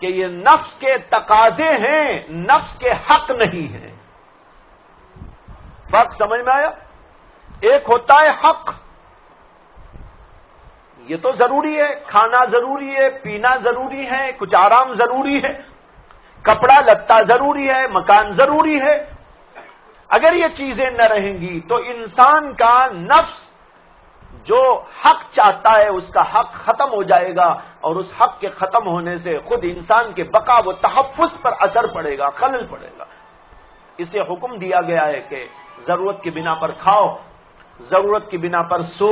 کہ یہ نفس کے تقاضے ہیں، نفس کے حق نہیں ہیں. فرق سمجھ میں آیا؟ ایک ہوتا ہے حق، یہ تو ضروری ہے، کھانا ضروری ہے، پینا ضروری ہے، کچھ آرام ضروری ہے، کپڑا لتا ضروری ہے، مکان ضروری ہے. اگر یہ چیزیں نہ رہیں گی تو انسان کا نفس جو حق چاہتا ہے اس کا حق ختم ہو جائے گا، اور اس حق کے ختم ہونے سے خود انسان کے بقا و تحفظ پر اثر پڑے گا، خلل پڑے گا. اسے حکم دیا گیا ہے کہ ضرورت کی بنا پر کھاؤ، ضرورت کی بنا پر سو،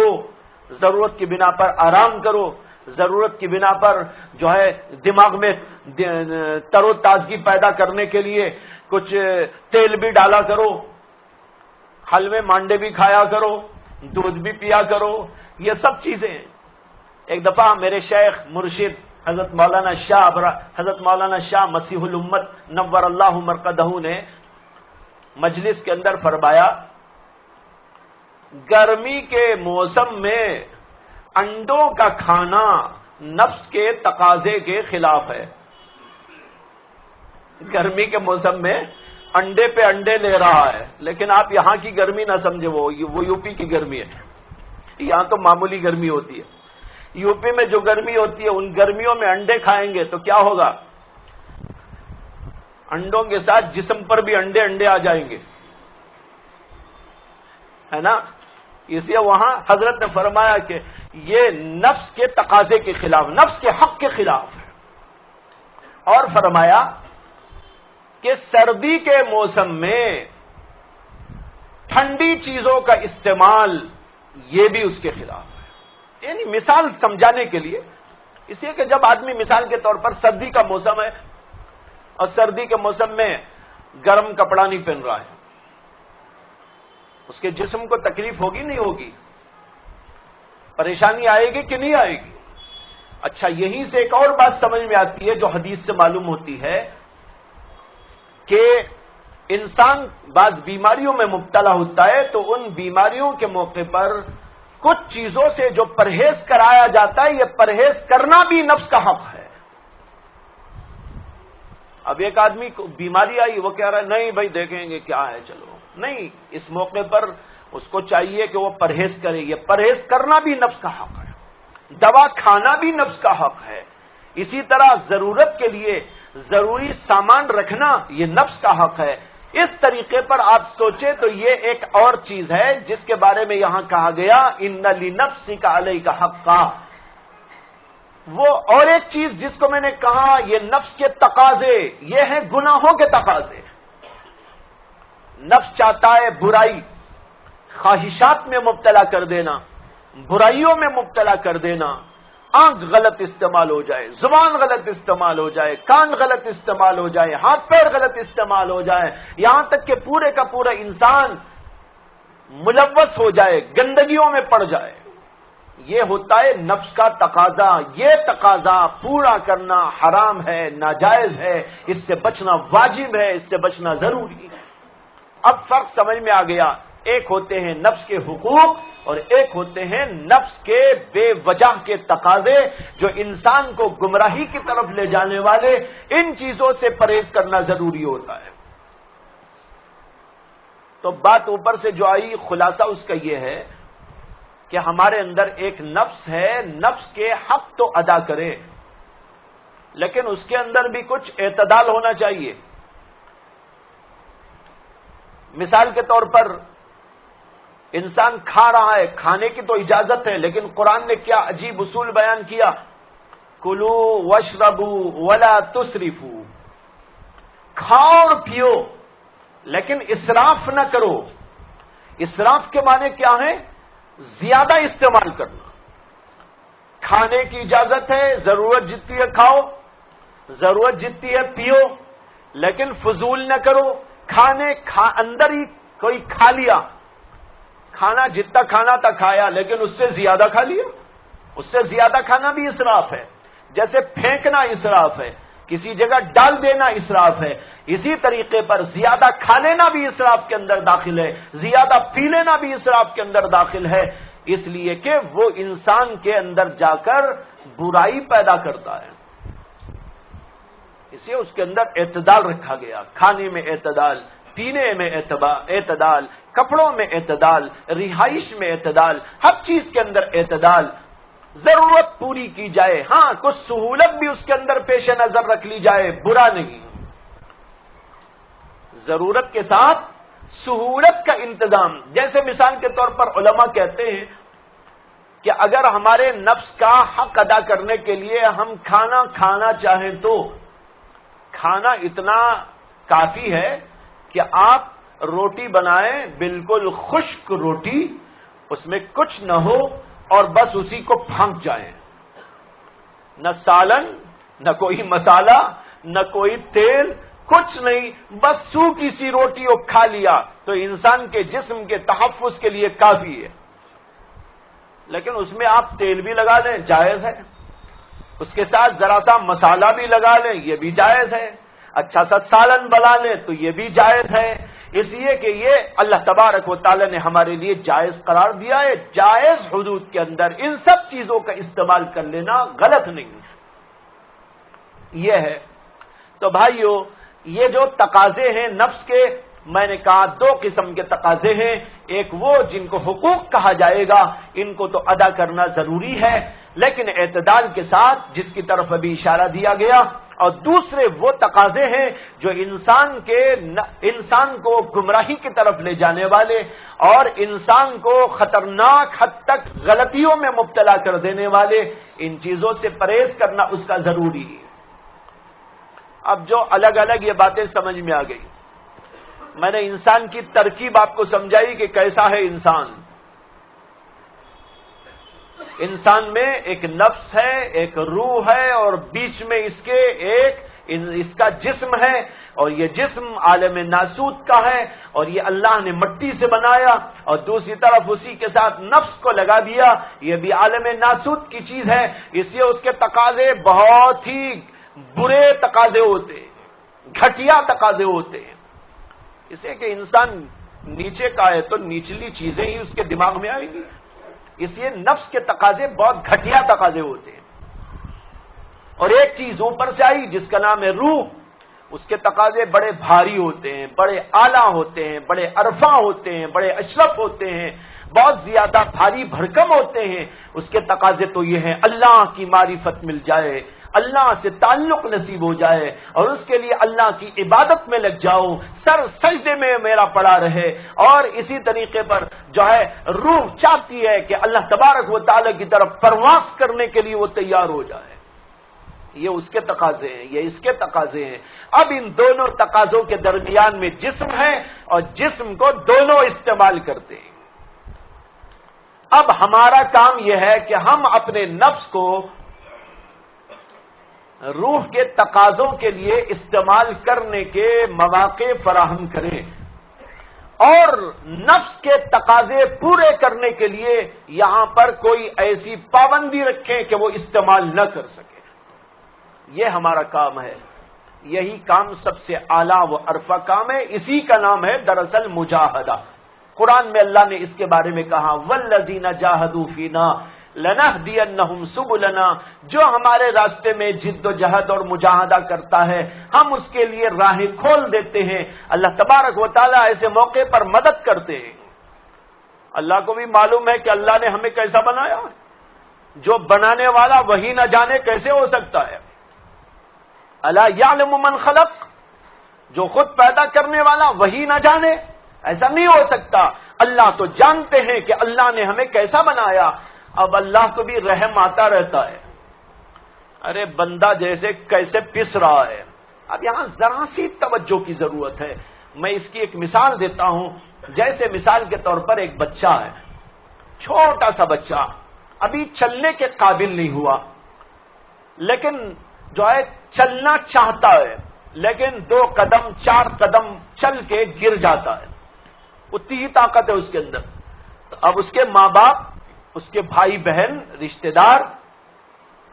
ضرورت کی بنا پر آرام کرو، ضرورت کی بنا پر جو ہے دماغ میں تر و تازگی پیدا کرنے کے لیے کچھ تیل بھی ڈالا کرو، حلوے مانڈے بھی کھایا کرو، دودھ بھی پیا کرو. یہ سب چیزیں. ایک دفعہ میرے شیخ مرشد حضرت مولانا شاہ مسیح الامت نور اللہ مرقدہ نے مجلس کے اندر فرمایا گرمی کے موسم میں انڈوں کا کھانا نفس کے تقاضے کے خلاف ہے. گرمی کے موسم میں انڈے پہ انڈے لے رہا ہے، لیکن آپ یہاں کی گرمی نہ سمجھے، وہ یو پی کی گرمی ہے. یہاں تو معمولی گرمی ہوتی ہے. یو پی میں جو گرمی ہوتی ہے ان گرمیوں میں انڈے کھائیں گے تو کیا ہوگا؟ انڈوں کے ساتھ جسم پر بھی انڈے آ جائیں گے، ہے نا. اس لیے وہاں حضرت نے فرمایا کہ یہ نفس کے تقاضے کے خلاف، نفس کے حق کے خلاف ہے. اور فرمایا کہ سردی کے موسم میں ٹھنڈی چیزوں کا استعمال یہ بھی اس کے خلاف ہے. یعنی مثال سمجھانے کے لیے، اس لیے کہ جب آدمی مثال کے طور پر سردی کا موسم ہے اور سردی کے موسم میں گرم کپڑا نہیں پہن رہا ہے، اس کے جسم کو تکلیف ہوگی نہیں ہوگی؟ پریشانی آئے گی کہ نہیں آئے گی؟ اچھا، یہیں سے ایک اور بات سمجھ میں آتی ہے جو حدیث سے معلوم ہوتی ہے کہ انسان بعض بیماریوں میں مبتلا ہوتا ہے تو ان بیماریوں کے موقع پر کچھ چیزوں سے جو پرہیز کرایا جاتا ہے، یہ پرہیز کرنا بھی نفس کا حق ہے. اب ایک آدمی کو بیماری آئی، وہ کہہ رہا ہے نہیں بھائی دیکھیں گے کیا ہے، چلو نہیں، اس موقع پر اس کو چاہیے کہ وہ پرہیز کرے. یہ پرہیز کرنا بھی نفس کا حق ہے، دوا کھانا بھی نفس کا حق ہے. اسی طرح ضرورت کے لیے ضروری سامان رکھنا یہ نفس کا حق ہے. اس طریقے پر آپ سوچیں تو یہ ایک اور چیز ہے جس کے بارے میں یہاں کہا گیا ان لنفسک علیک حقا. وہ اور ایک چیز جس کو میں نے کہا یہ نفس کے تقاضے، یہ ہیں گناہوں کے تقاضے. نفس چاہتا ہے برائی، خواہشات میں مبتلا کر دینا، برائیوں میں مبتلا کر دینا. آنکھ غلط استعمال ہو جائے، زبان غلط استعمال ہو جائے، کان غلط استعمال ہو جائے، ہاتھ پیر غلط استعمال ہو جائے، یہاں تک کہ پورے کا پورا انسان ملوث ہو جائے، گندگیوں میں پڑ جائے. یہ ہوتا ہے نفس کا تقاضا. یہ تقاضا پورا کرنا حرام ہے، ناجائز ہے، اس سے بچنا واجب ہے، اس سے بچنا ضروری ہے. اب فرق سمجھ میں آ گیا ایک ہوتے ہیں نفس کے حقوق اور ایک ہوتے ہیں نفس کے بے وجہ کے تقاضے جو انسان کو گمراہی کی طرف لے جانے والے. ان چیزوں سے پرہیز کرنا ضروری ہوتا ہے. تو بات اوپر سے جو آئی خلاصہ اس کا یہ ہے کہ ہمارے اندر ایک نفس ہے، نفس کے حق تو ادا کرے لیکن اس کے اندر بھی کچھ اعتدال ہونا چاہیے. مثال کے طور پر انسان کھا رہا ہے، کھانے کی تو اجازت ہے لیکن قرآن نے کیا عجیب اصول بیان کیا، کلو واشربو ولا تسرفو، کھاؤ اور پیو لیکن اسراف نہ کرو. اسراف کے معنی کیا ہے؟ زیادہ استعمال کرنا. کھانے کی اجازت ہے، ضرورت جتنی ہے کھاؤ، ضرورت جتنی ہے پیو لیکن فضول نہ کرو. اندر ہی کوئی کھا لیا، کھانا جتنا کھانا تھا کھایا لیکن اس سے زیادہ کھا لیا، اس سے زیادہ کھانا بھی اسراف ہے. جیسے پھینکنا اسراف ہے، کسی جگہ ڈال دینا اسراف ہے، اسی طریقے پر زیادہ کھا لینا بھی اسراف کے اندر داخل ہے، زیادہ پی لینا بھی اسراف کے اندر داخل ہے. اس لیے کہ وہ انسان کے اندر جا کر برائی پیدا کرتا ہے. اسے اس کے اندر اعتدال رکھا گیا. کھانے میں اعتدال، پینے میں اعتدال، کپڑوں میں اعتدال، رہائش میں اعتدال، ہر چیز کے اندر اعتدال. ضرورت پوری کی جائے، ہاں کچھ سہولت بھی اس کے اندر پیش نظر رکھ لی جائے، برا نہیں. ضرورت کے ساتھ سہولت کا انتظام. جیسے مثال کے طور پر علماء کہتے ہیں کہ اگر ہمارے نفس کا حق ادا کرنے کے لیے ہم کھانا چاہیں تو کھانا اتنا کافی ہے کہ آپ روٹی بنائیں، بالکل خشک روٹی، اس میں کچھ نہ ہو اور بس اسی کو پھینک جائیں. نہ سالن، نہ کوئی مسالہ، نہ کوئی تیل، کچھ نہیں، بس سوکھی سی روٹی کو کھا لیا تو انسان کے جسم کے تحفظ کے لیے کافی ہے. لیکن اس میں آپ تیل بھی لگا لیں، جائز ہے. اس کے ساتھ ذرا سا مسالہ بھی لگا لیں، یہ بھی جائز ہے. اچھا سا سالن بنا لیں تو یہ بھی جائز ہے. اس لیے کہ یہ اللہ تبارک و تعالی نے ہمارے لیے جائز قرار دیا ہے. جائز حدود کے اندر ان سب چیزوں کا استعمال کر لینا غلط نہیں یہ ہے. تو بھائیو، یہ جو تقاضے ہیں نفس کے، میں نے کہا دو قسم کے تقاضے ہیں. ایک وہ جن کو حقوق کہا جائے گا، ان کو تو ادا کرنا ضروری ہے لیکن اعتدال کے ساتھ، جس کی طرف ابھی اشارہ دیا گیا. اور دوسرے وہ تقاضے ہیں جو انسان کو گمراہی کی طرف لے جانے والے اور انسان کو خطرناک حد تک غلطیوں میں مبتلا کر دینے والے. ان چیزوں سے پرہیز کرنا اس کا ضروری ہے. اب جو الگ الگ یہ باتیں سمجھ میں آ گئی، میں نے انسان کی ترکیب آپ کو سمجھائی کہ کیسا ہے انسان. انسان میں ایک نفس ہے، ایک روح ہے اور بیچ میں اس کا جسم ہے اور یہ جسم عالم ناسوت کا ہے اور یہ اللہ نے مٹی سے بنایا اور دوسری طرف اسی کے ساتھ نفس کو لگا دیا، یہ بھی عالم ناسوت کی چیز ہے. اس لیے اس کے تقاضے بہت ہی برے تقاضے ہوتے ہیں، گھٹیا تقاضے ہوتے ہیں. اسے کہ انسان نیچے کا ہے تو نچلی چیزیں ہی اس کے دماغ میں آئیں گی. اس لیے نفس کے تقاضے بہت گھٹیا تقاضے ہوتے ہیں. اور ایک چیز اوپر سے آئی جس کا نام ہے روح، اس کے تقاضے بڑے بھاری ہوتے ہیں، بڑے اعلیٰ ہوتے ہیں، بڑے عرفہ ہوتے ہیں، بڑے اشرف ہوتے ہیں، بہت زیادہ بھاری بھرکم ہوتے ہیں. اس کے تقاضے تو یہ ہیں اللہ کی معرفت مل جائے، اللہ سے تعلق نصیب ہو جائے اور اس کے لیے اللہ کی عبادت میں لگ جاؤ، سر سجدے میں میرا پڑا رہے. اور اسی طریقے پر جو ہے روح چاہتی ہے کہ اللہ تبارک و تعالی کی طرف پرواز کرنے کے لیے وہ تیار ہو جائے. یہ اس کے تقاضے ہیں، یہ اس کے تقاضے ہیں. اب ان دونوں تقاضوں کے درمیان میں جسم ہے اور جسم کو دونوں استعمال کرتے ہیں. اب ہمارا کام یہ ہے کہ ہم اپنے نفس کو روح کے تقاضوں کے لیے استعمال کرنے کے مواقع فراہم کریں اور نفس کے تقاضے پورے کرنے کے لیے یہاں پر کوئی ایسی پابندی رکھیں کہ وہ استعمال نہ کر سکے. یہ ہمارا کام ہے. یہی کام سب سے اعلیٰ و عرفہ کام ہے. اسی کا نام ہے دراصل مجاہدہ. قرآن میں اللہ نے اس کے بارے میں کہا والذین جاہدوا فینا لنہدینہم سبلنا، جو ہمارے راستے میں جد و جہد اور مجاہدہ کرتا ہے ہم اس کے لیے راہیں کھول دیتے ہیں۔ اللہ تبارک و تعالیٰ ایسے موقع پر مدد کرتے ہیں۔ اللہ کو بھی معلوم ہے کہ اللہ نے ہمیں کیسا بنایا، جو بنانے والا وہی نہ جانے کیسے ہو سکتا ہے۔ الا یعلم من خلق، جو خود پیدا کرنے والا وہی نہ جانے، ایسا نہیں ہو سکتا۔ اللہ تو جانتے ہیں کہ اللہ نے ہمیں کیسا بنایا۔ اب اللہ کو بھی رحم آتا رہتا ہے، ارے بندہ جیسے کیسے پس رہا ہے۔ اب یہاں ذرا سی توجہ کی ضرورت ہے۔ میں اس کی ایک مثال دیتا ہوں۔ جیسے مثال کے طور پر ایک بچہ ہے، چھوٹا سا بچہ، ابھی چلنے کے قابل نہیں ہوا، لیکن جو ہے چلنا چاہتا ہے، لیکن 2 قدم 4 قدم چل کے گر جاتا ہے، اتنی ہی طاقت ہے اس کے اندر۔ تو اب اس کے ماں باپ، اس کے بھائی بہن، رشتہ دار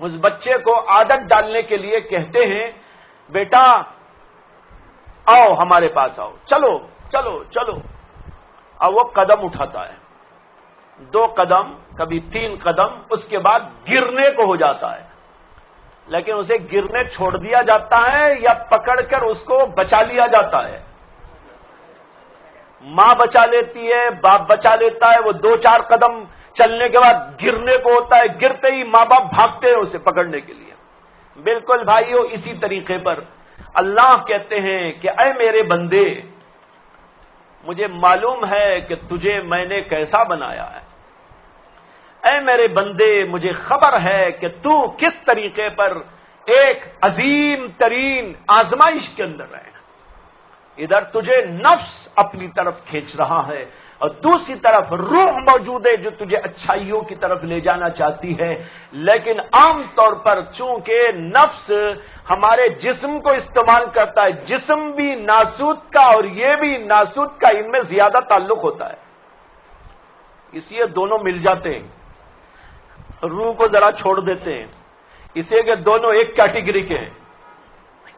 اس بچے کو عادت ڈالنے کے لیے کہتے ہیں بیٹا آؤ ہمارے پاس آؤ، چلو چلو چلو۔ اب وہ قدم اٹھاتا ہے، 2 قدم کبھی 3 قدم، اس کے بعد گرنے کو ہو جاتا ہے، لیکن اسے گرنے چھوڑ دیا جاتا ہے یا پکڑ کر اس کو بچا لیا جاتا ہے؟ ماں بچا لیتی ہے، باپ بچا لیتا ہے، وہ 2-4 قدم چلنے کے بعد گرنے کو ہوتا ہے، گرتے ہی ماں باپ بھاگتے ہیں اسے پکڑنے کے لیے۔ بالکل بھائیو اسی طریقے پر اللہ کہتے ہیں کہ اے میرے بندے، مجھے معلوم ہے کہ تجھے میں نے کیسا بنایا ہے۔ اے میرے بندے، مجھے خبر ہے کہ تو کس طریقے پر ایک عظیم ترین آزمائش کے اندر رہے۔ ادھر تجھے نفس اپنی طرف کھینچ رہا ہے اور دوسری طرف روح موجود ہے جو تجھے اچھائیوں کی طرف لے جانا چاہتی ہے، لیکن عام طور پر چونکہ نفس ہمارے جسم کو استعمال کرتا ہے، جسم بھی ناسوت کا اور یہ بھی ناسوت کا، ان میں زیادہ تعلق ہوتا ہے، اس لیے دونوں مل جاتے ہیں، روح کو ذرا چھوڑ دیتے ہیں، اس لیے کہ دونوں ایک کیٹیگری کے ہیں،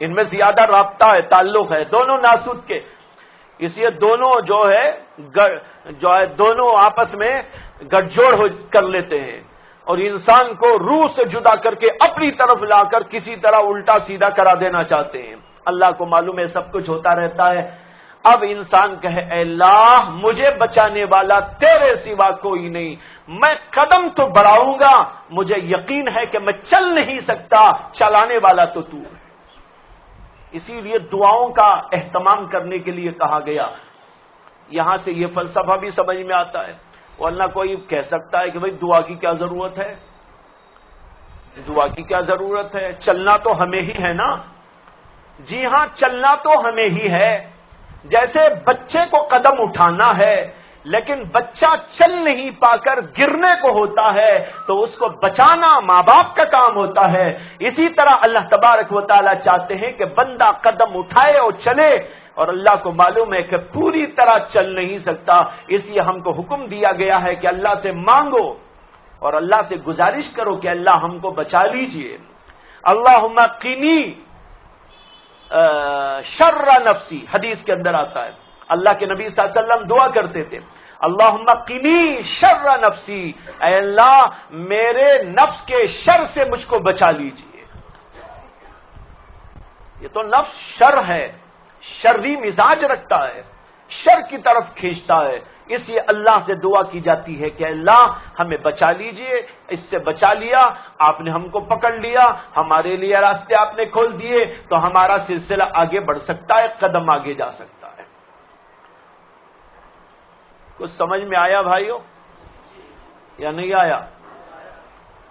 ان میں زیادہ رابطہ ہے، تعلق ہے، دونوں ناسوت کے، اس لیے دونوں جو ہے دونوں آپس میں گٹھ جوڑ کر لیتے ہیں اور انسان کو روح سے جدا کر کے اپنی طرف لا کر کسی طرح الٹا سیدھا کرا دینا چاہتے ہیں۔ اللہ کو معلوم ہے سب کچھ ہوتا رہتا ہے۔ اب انسان کہے اے اللہ مجھے بچانے والا تیرے سوا کوئی نہیں، میں قدم تو بڑھاؤں گا، مجھے یقین ہے کہ میں چل نہیں سکتا، چلانے والا تو تو ہے۔ اسی لیے دعاؤں کا اہتمام کرنے کے لیے کہا گیا۔ یہاں سے یہ فلسفہ بھی سمجھ میں آتا ہے، ورنہ کوئی کہہ سکتا ہے کہ بھئی دعا کی کیا ضرورت ہے، دعا کی کیا ضرورت ہے، چلنا تو ہمیں ہی ہے نا۔ جی ہاں، چلنا تو ہمیں ہی ہے، جیسے بچے کو قدم اٹھانا ہے لیکن بچہ چل نہیں پا کر گرنے کو ہوتا ہے تو اس کو بچانا ماں باپ کا کام ہوتا ہے۔ اسی طرح اللہ تبارک و تعالیٰ چاہتے ہیں کہ بندہ قدم اٹھائے اور چلے، اور اللہ کو معلوم ہے کہ پوری طرح چل نہیں سکتا، اس لیے ہم کو حکم دیا گیا ہے کہ اللہ سے مانگو اور اللہ سے گزارش کرو کہ اللہ ہم کو بچا لیجئے۔ اللہم قنی شر نفسی، حدیث کے اندر آتا ہے، اللہ کے نبی صلی اللہ علیہ وسلم دعا کرتے تھے اللہم قنی شر نفسی، اے اللہ میرے نفس کے شر سے مجھ کو بچا لیجئے۔ یہ تو نفس شر ہے، شرری مزاج رکھتا ہے، شر کی طرف کھینچتا ہے، اس لیے اللہ سے دعا کی جاتی ہے کہ اللہ ہمیں بچا لیجئے، اس سے بچا لیا آپ نے، ہم کو پکڑ لیا، ہمارے لیے راستے آپ نے کھول دیے تو ہمارا سلسلہ آگے بڑھ سکتا ہے، قدم آگے جا سکتا ہے۔ کچھ سمجھ میں آیا بھائیو یا نہیں آیا؟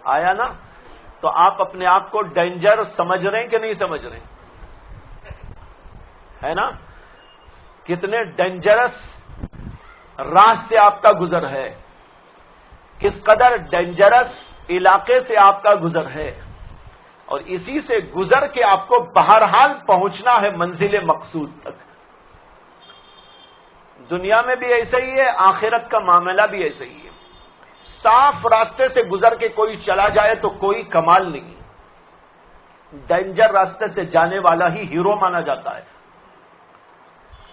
آیا نا؟ تو آپ اپنے آپ کو ڈینجر سمجھ رہے ہیں کہ نہیں سمجھ رہے ہیں؟ ہے نا؟ کتنے ڈینجرس راہ سے آپ کا گزر ہے، کس قدر ڈینجرس علاقے سے آپ کا گزر ہے، اور اسی سے گزر کے آپ کو بہرحال پہنچنا ہے منزل مقصود تک۔ دنیا میں بھی ایسا ہی ہے، آخرت کا معاملہ بھی ایسا ہی ہے۔ صاف راستے سے گزر کے کوئی چلا جائے تو کوئی کمال نہیں، ڈینجر راستے سے جانے والا ہی ہیرو مانا جاتا ہے۔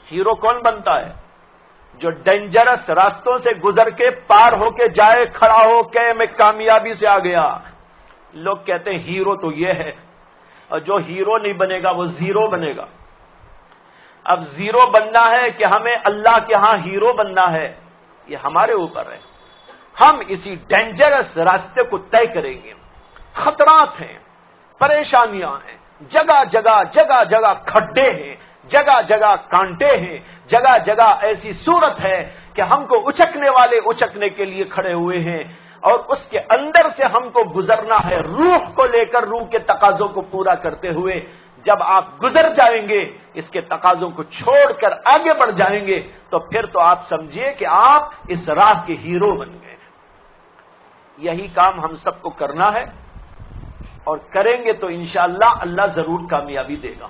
ہیرو کون بنتا ہے؟ جو ڈینجرس راستوں سے گزر کے پار ہو کے جائے، کھڑا ہو کہ میں کامیابی سے آ گیا، لوگ کہتے ہیں ہیرو تو یہ ہے، اور جو ہیرو نہیں بنے گا وہ زیرو بنے گا۔ اب زیرو بننا ہے کہ ہمیں اللہ کے ہاں ہیرو بننا ہے، یہ ہمارے اوپر ہے۔ ہم اسی ڈینجرس راستے کو طے کریں گے۔ خطرات ہیں، پریشانیاں ہیں، جگہ جگہ کھڈے ہیں، جگہ جگہ کانٹے ہیں، جگہ جگہ ایسی صورت ہے کہ ہم کو اچکنے والے اچکنے کے لیے کھڑے ہوئے ہیں، اور اس کے اندر سے ہم کو گزرنا ہے، روح کو لے کر، روح کے تقاضوں کو پورا کرتے ہوئے۔ جب آپ گزر جائیں گے، اس کے تقاضوں کو چھوڑ کر آگے بڑھ جائیں گے، تو پھر تو آپ سمجھیے کہ آپ اس راہ کے ہیرو بن گئے۔ یہی کام ہم سب کو کرنا ہے، اور کریں گے تو انشاءاللہ اللہ ضرور کامیابی دے گا۔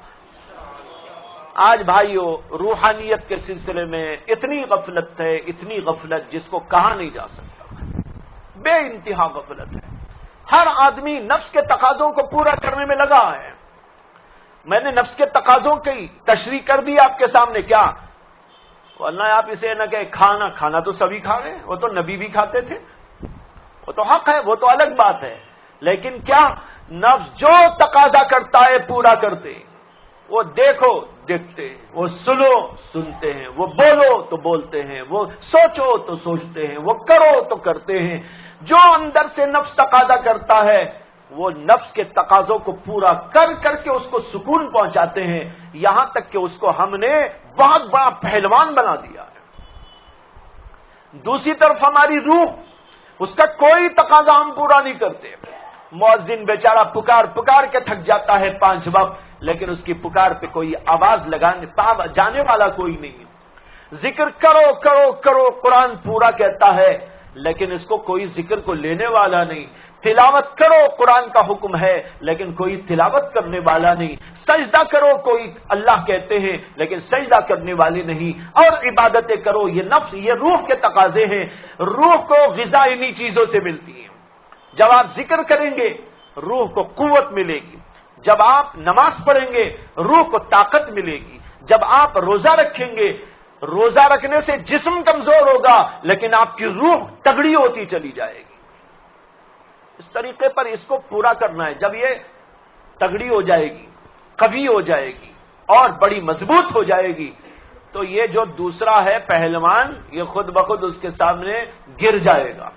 آج بھائیو، روحانیت کے سلسلے میں اتنی غفلت ہے، اتنی غفلت جس کو کہا نہیں جا سکتا، بے انتہا غفلت ہے۔ ہر آدمی نفس کے تقاضوں کو پورا کرنے میں لگا ہے۔ میں نے نفس کے تقاضوں کی تشریح کر دی آپ کے سامنے، کیا ورنہ آپ اسے نہ کہ کھانا تو سبھی کھا رہے ہیں، وہ تو نبی بھی کھاتے تھے، وہ تو حق ہے، وہ تو الگ بات ہے، لیکن کیا نفس جو تقاضا کرتا ہے پورا کرتے ہیں، وہ دیکھو دیکھتے ہیں، وہ سنو سنتے ہیں، وہ بولو تو بولتے ہیں، وہ سوچو تو سوچتے ہیں، وہ کرو تو کرتے ہیں۔ جو اندر سے نفس تقاضا کرتا ہے، وہ نفس کے تقاضوں کو پورا کر کر کے اس کو سکون پہنچاتے ہیں، یہاں تک کہ اس کو ہم نے بہت بڑا پہلوان بنا دیا ہے۔ دوسری طرف ہماری روح، اس کا کوئی تقاضا ہم پورا نہیں کرتے۔ مؤذن بیچارہ پکار کے تھک جاتا ہے 5 وقت، لیکن اس کی پکار پہ کوئی آواز جانے والا کوئی نہیں۔ ذکر کرو کرو کرو، قرآن پورا کہتا ہے، لیکن اس کو کوئی ذکر کو لینے والا نہیں۔ تلاوت کرو، قرآن کا حکم ہے، لیکن کوئی تلاوت کرنے والا نہیں۔ سجدہ کرو، کوئی اللہ کہتے ہیں، لیکن سجدہ کرنے والے نہیں۔ اور عبادتیں کرو، یہ نفس، یہ روح کے تقاضے ہیں۔ روح کو غذا انہی چیزوں سے ملتی ہے۔ جب آپ ذکر کریں گے، روح کو قوت ملے گی۔ جب آپ نماز پڑھیں گے، روح کو طاقت ملے گی۔ جب آپ روزہ رکھیں گے، روزہ رکھنے سے جسم کمزور ہوگا، لیکن آپ کی روح تگڑی ہوتی چلی جائے گی۔ اس طریقے پر اس کو پورا کرنا ہے۔ جب یہ تگڑی ہو جائے گی، قوی ہو جائے گی، اور بڑی مضبوط ہو جائے گی، تو یہ جو دوسرا ہے پہلوان، یہ خود بخود اس کے سامنے گر جائے گا،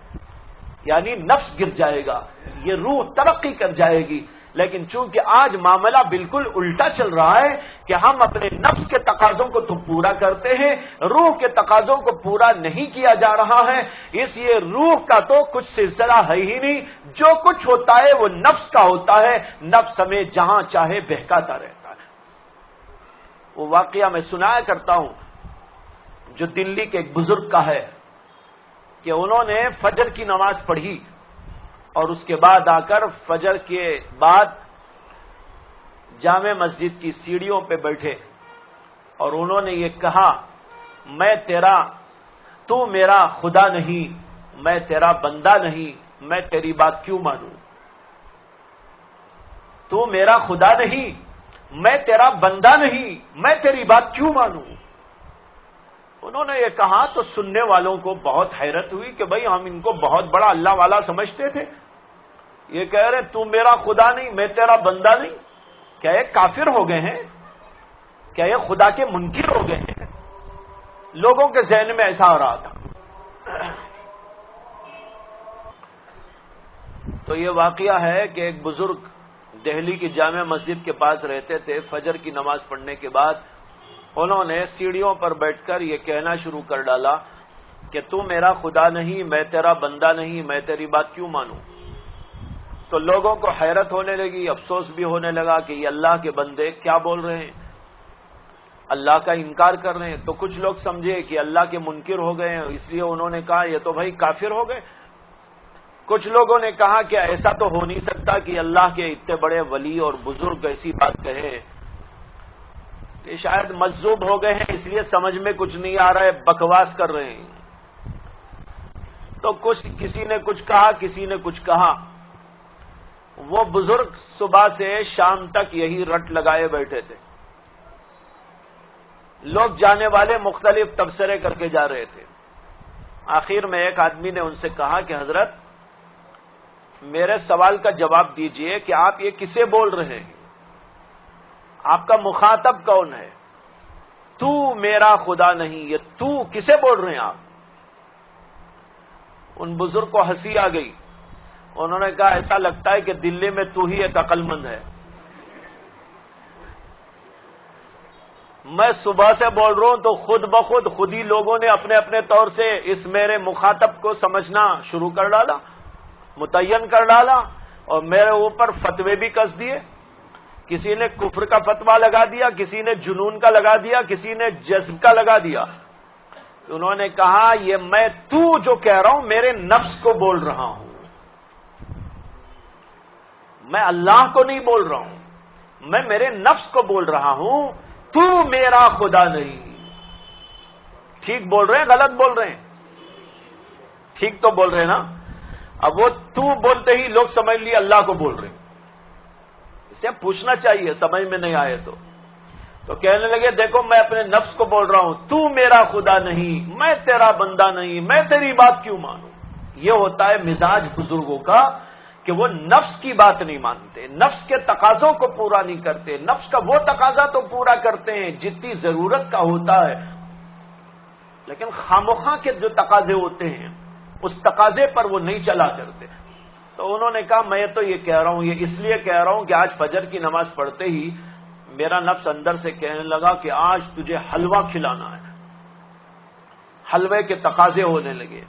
یعنی نفس گر جائے گا، یہ روح ترقی کر جائے گی۔ لیکن چونکہ آج معاملہ بالکل الٹا چل رہا ہے کہ ہم اپنے نفس کے تقاضوں کو تو پورا کرتے ہیں، روح کے تقاضوں کو پورا نہیں کیا جا رہا ہے، اس لیے روح کا تو کچھ سلسلہ ہے ہی نہیں۔ جو کچھ ہوتا ہے وہ نفس کا ہوتا ہے، نفس ہمیں جہاں چاہے بہکاتا رہتا ہے۔ وہ واقعہ میں سنایا کرتا ہوں، جو دلی کے ایک بزرگ کا ہے، کہ انہوں نے فجر کی نماز پڑھی، اور اس کے بعد آ کر فجر کے بعد جامع مسجد کی سیڑھیوں پہ بیٹھے، اور انہوں نے یہ کہا، تو میرا خدا نہیں، میں تیرا بندہ نہیں، میں تیری بات کیوں مانوں؟ تو میرا خدا نہیں، میں تیرا بندہ نہیں، میں تیری بات کیوں مانوں؟ انہوں نے یہ کہا تو سننے والوں کو بہت حیرت ہوئی کہ بھئی ہم ان کو بہت بڑا اللہ والا سمجھتے تھے، یہ کہہ رہے تو میرا خدا نہیں، میں تیرا بندہ نہیں، کیا یہ کافر ہو گئے ہیں؟ کیا یہ خدا کے منکر ہو گئے ہیں؟ لوگوں کے ذہن میں ایسا آ رہا تھا۔ تو یہ واقعہ ہے کہ ایک بزرگ دہلی کی جامع مسجد کے پاس رہتے تھے، فجر کی نماز پڑھنے کے بعد انہوں نے سیڑھیوں پر بیٹھ کر یہ کہنا شروع کر ڈالا کہ تو میرا خدا نہیں، میں تیرا بندہ نہیں، میں تیری بات کیوں مانوں؟ تو لوگوں کو حیرت ہونے لگی، افسوس بھی ہونے لگا کہ یہ اللہ کے بندے کیا بول رہے ہیں، اللہ کا انکار کر رہے ہیں۔ تو کچھ لوگ سمجھے کہ اللہ کے منکر ہو گئے ہیں، اس لیے انہوں نے کہا یہ تو بھائی کافر ہو گئے۔ کچھ لوگوں نے کہا کہ ایسا تو ہو نہیں سکتا کہ اللہ کے اتنے بڑے ولی اور بزرگ ایسی بات کہے، کہ شاید مجذوب ہو گئے ہیں، اس لیے سمجھ میں کچھ نہیں آ رہا ہے، بکواس کر رہے ہیں۔ تو کسی نے کچھ کہا، کسی نے کچھ کہا۔ وہ بزرگ صبح سے شام تک یہی رٹ لگائے بیٹھے تھے۔ لوگ جانے والے مختلف تبصرے کر کے جا رہے تھے. آخر میں ایک آدمی نے ان سے کہا کہ حضرت میرے سوال کا جواب دیجئے کہ آپ یہ کسے بول رہے ہیں؟ آپ کا مخاطب کون ہے؟ تو میرا خدا نہیں، یہ تو کسے بول رہے ہیں آپ؟ ان بزرگ کو ہنسی آ گئی. انہوں نے کہا ایسا لگتا ہے کہ دلی میں تو ہی ایک عقل مند ہے. میں صبح سے بول رہا ہوں تو خود بخود خود ہی لوگوں نے اپنے اپنے طور سے اس میرے مخاطب کو سمجھنا شروع کر ڈالا، متعین کر ڈالا، اور میرے اوپر فتوے بھی کس دیے. کسی نے کفر کا فتویٰ لگا دیا، کسی نے جنون کا لگا دیا، کسی نے جذب کا لگا دیا. انہوں نے کہا یہ میں تو جو کہہ رہا ہوں میرے نفس کو بول رہا ہوں، میں اللہ کو نہیں بول رہا ہوں، میں میرے نفس کو بول رہا ہوں. تو میرا خدا نہیں. ٹھیک بول رہے ہیں غلط بول رہے ہیں؟ ٹھیک تو بول رہے ہیں نا. اب وہ تو بولتے ہی لوگ سمجھ لیے اللہ کو بول رہے ہیں. اسے پوچھنا چاہیے سمجھ میں نہیں آئے تو کہنے لگے دیکھو میں اپنے نفس کو بول رہا ہوں، تو میرا خدا نہیں، میں تیرا بندہ نہیں، میں تیری بات کیوں مانوں. یہ ہوتا ہے مزاج بزرگوں کا کہ وہ نفس کی بات نہیں مانتے، نفس کے تقاضوں کو پورا نہیں کرتے. نفس کا وہ تقاضا تو پورا کرتے ہیں جتنی ضرورت کا ہوتا ہے، لیکن خامخواہ کے جو تقاضے ہوتے ہیں اس تقاضے پر وہ نہیں چلا کرتے. تو انہوں نے کہا میں تو یہ کہہ رہا ہوں، یہ اس لیے کہہ رہا ہوں کہ آج فجر کی نماز پڑھتے ہی میرا نفس اندر سے کہنے لگا کہ آج تجھے حلوہ کھلانا ہے. حلوے کے تقاضے ہونے لگے.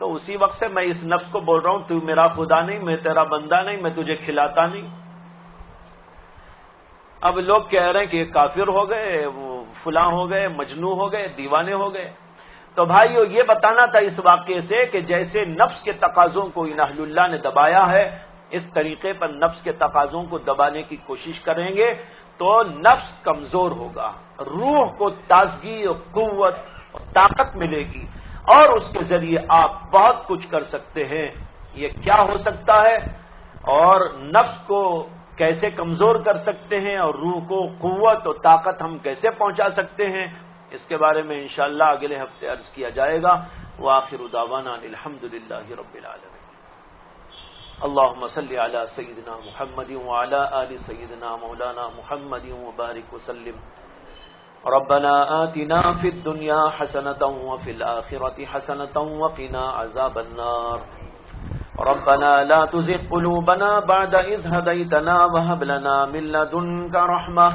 تو اسی وقت سے میں اس نفس کو بول رہا ہوں تو میرا خدا نہیں، میں تیرا بندہ نہیں، میں تجھے کھلاتا نہیں. اب لوگ کہہ رہے ہیں کہ یہ کافر ہو گئے، وہ فلاں ہو گئے، مجنوں ہو گئے، دیوانے ہو گئے. تو بھائیو یہ بتانا تھا اس واقعے سے کہ جیسے نفس کے تقاضوں کو ان اہل اللہ نے دبایا ہے، اس طریقے پر نفس کے تقاضوں کو دبانے کی کوشش کریں گے تو نفس کمزور ہوگا، روح کو تازگی اور قوت اور طاقت ملے گی، اور اس کے ذریعے آپ بہت کچھ کر سکتے ہیں. یہ کیا ہو سکتا ہے اور نفس کو کیسے کمزور کر سکتے ہیں اور روح کو قوت اور طاقت ہم کیسے پہنچا سکتے ہیں، اس کے بارے میں انشاءاللہ اگلے ہفتے عرض کیا جائے گا. وآخر دعوانا الحمدللہ رب العالمین. اللهم صل على سيدنا محمد وعلى آل سيدنا مولانا محمد وبارك وسلم. ربنا آتنا في الدنيا حسنة وفي الآخرة حسنة وقنا عذاب النار. ربنا لا تزغ قلوبنا بعد إذ هديتنا وهب لنا من لدنك رحمة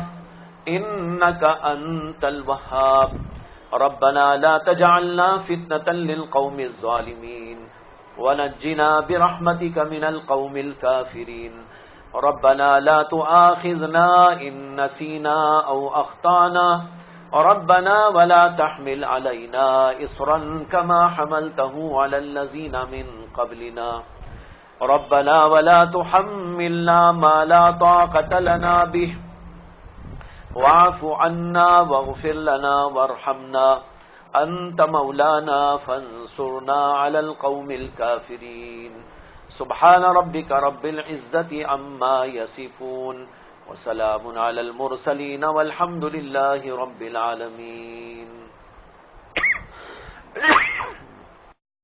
إنك أنت الوهاب. ربنا لا تجعلنا فتنة للقوم الظالمين ونجنا برحمتك من القوم الكافرين. ربنا لا تؤاخذنا إن نسينا أو أخطأنا. ربنا ولا تحمل علينا إصرا كما حملته على الذين من قبلنا. ربنا ولا تحملنا ما لا طاقة لنا به. واعف عنا واغفر لنا وارحمنا أنت مولانا فانصرنا على القوم الكافرين. سبحان ربك رب العزة عما يصفون وسلام على المرسلين والحمد لله رب العالمين.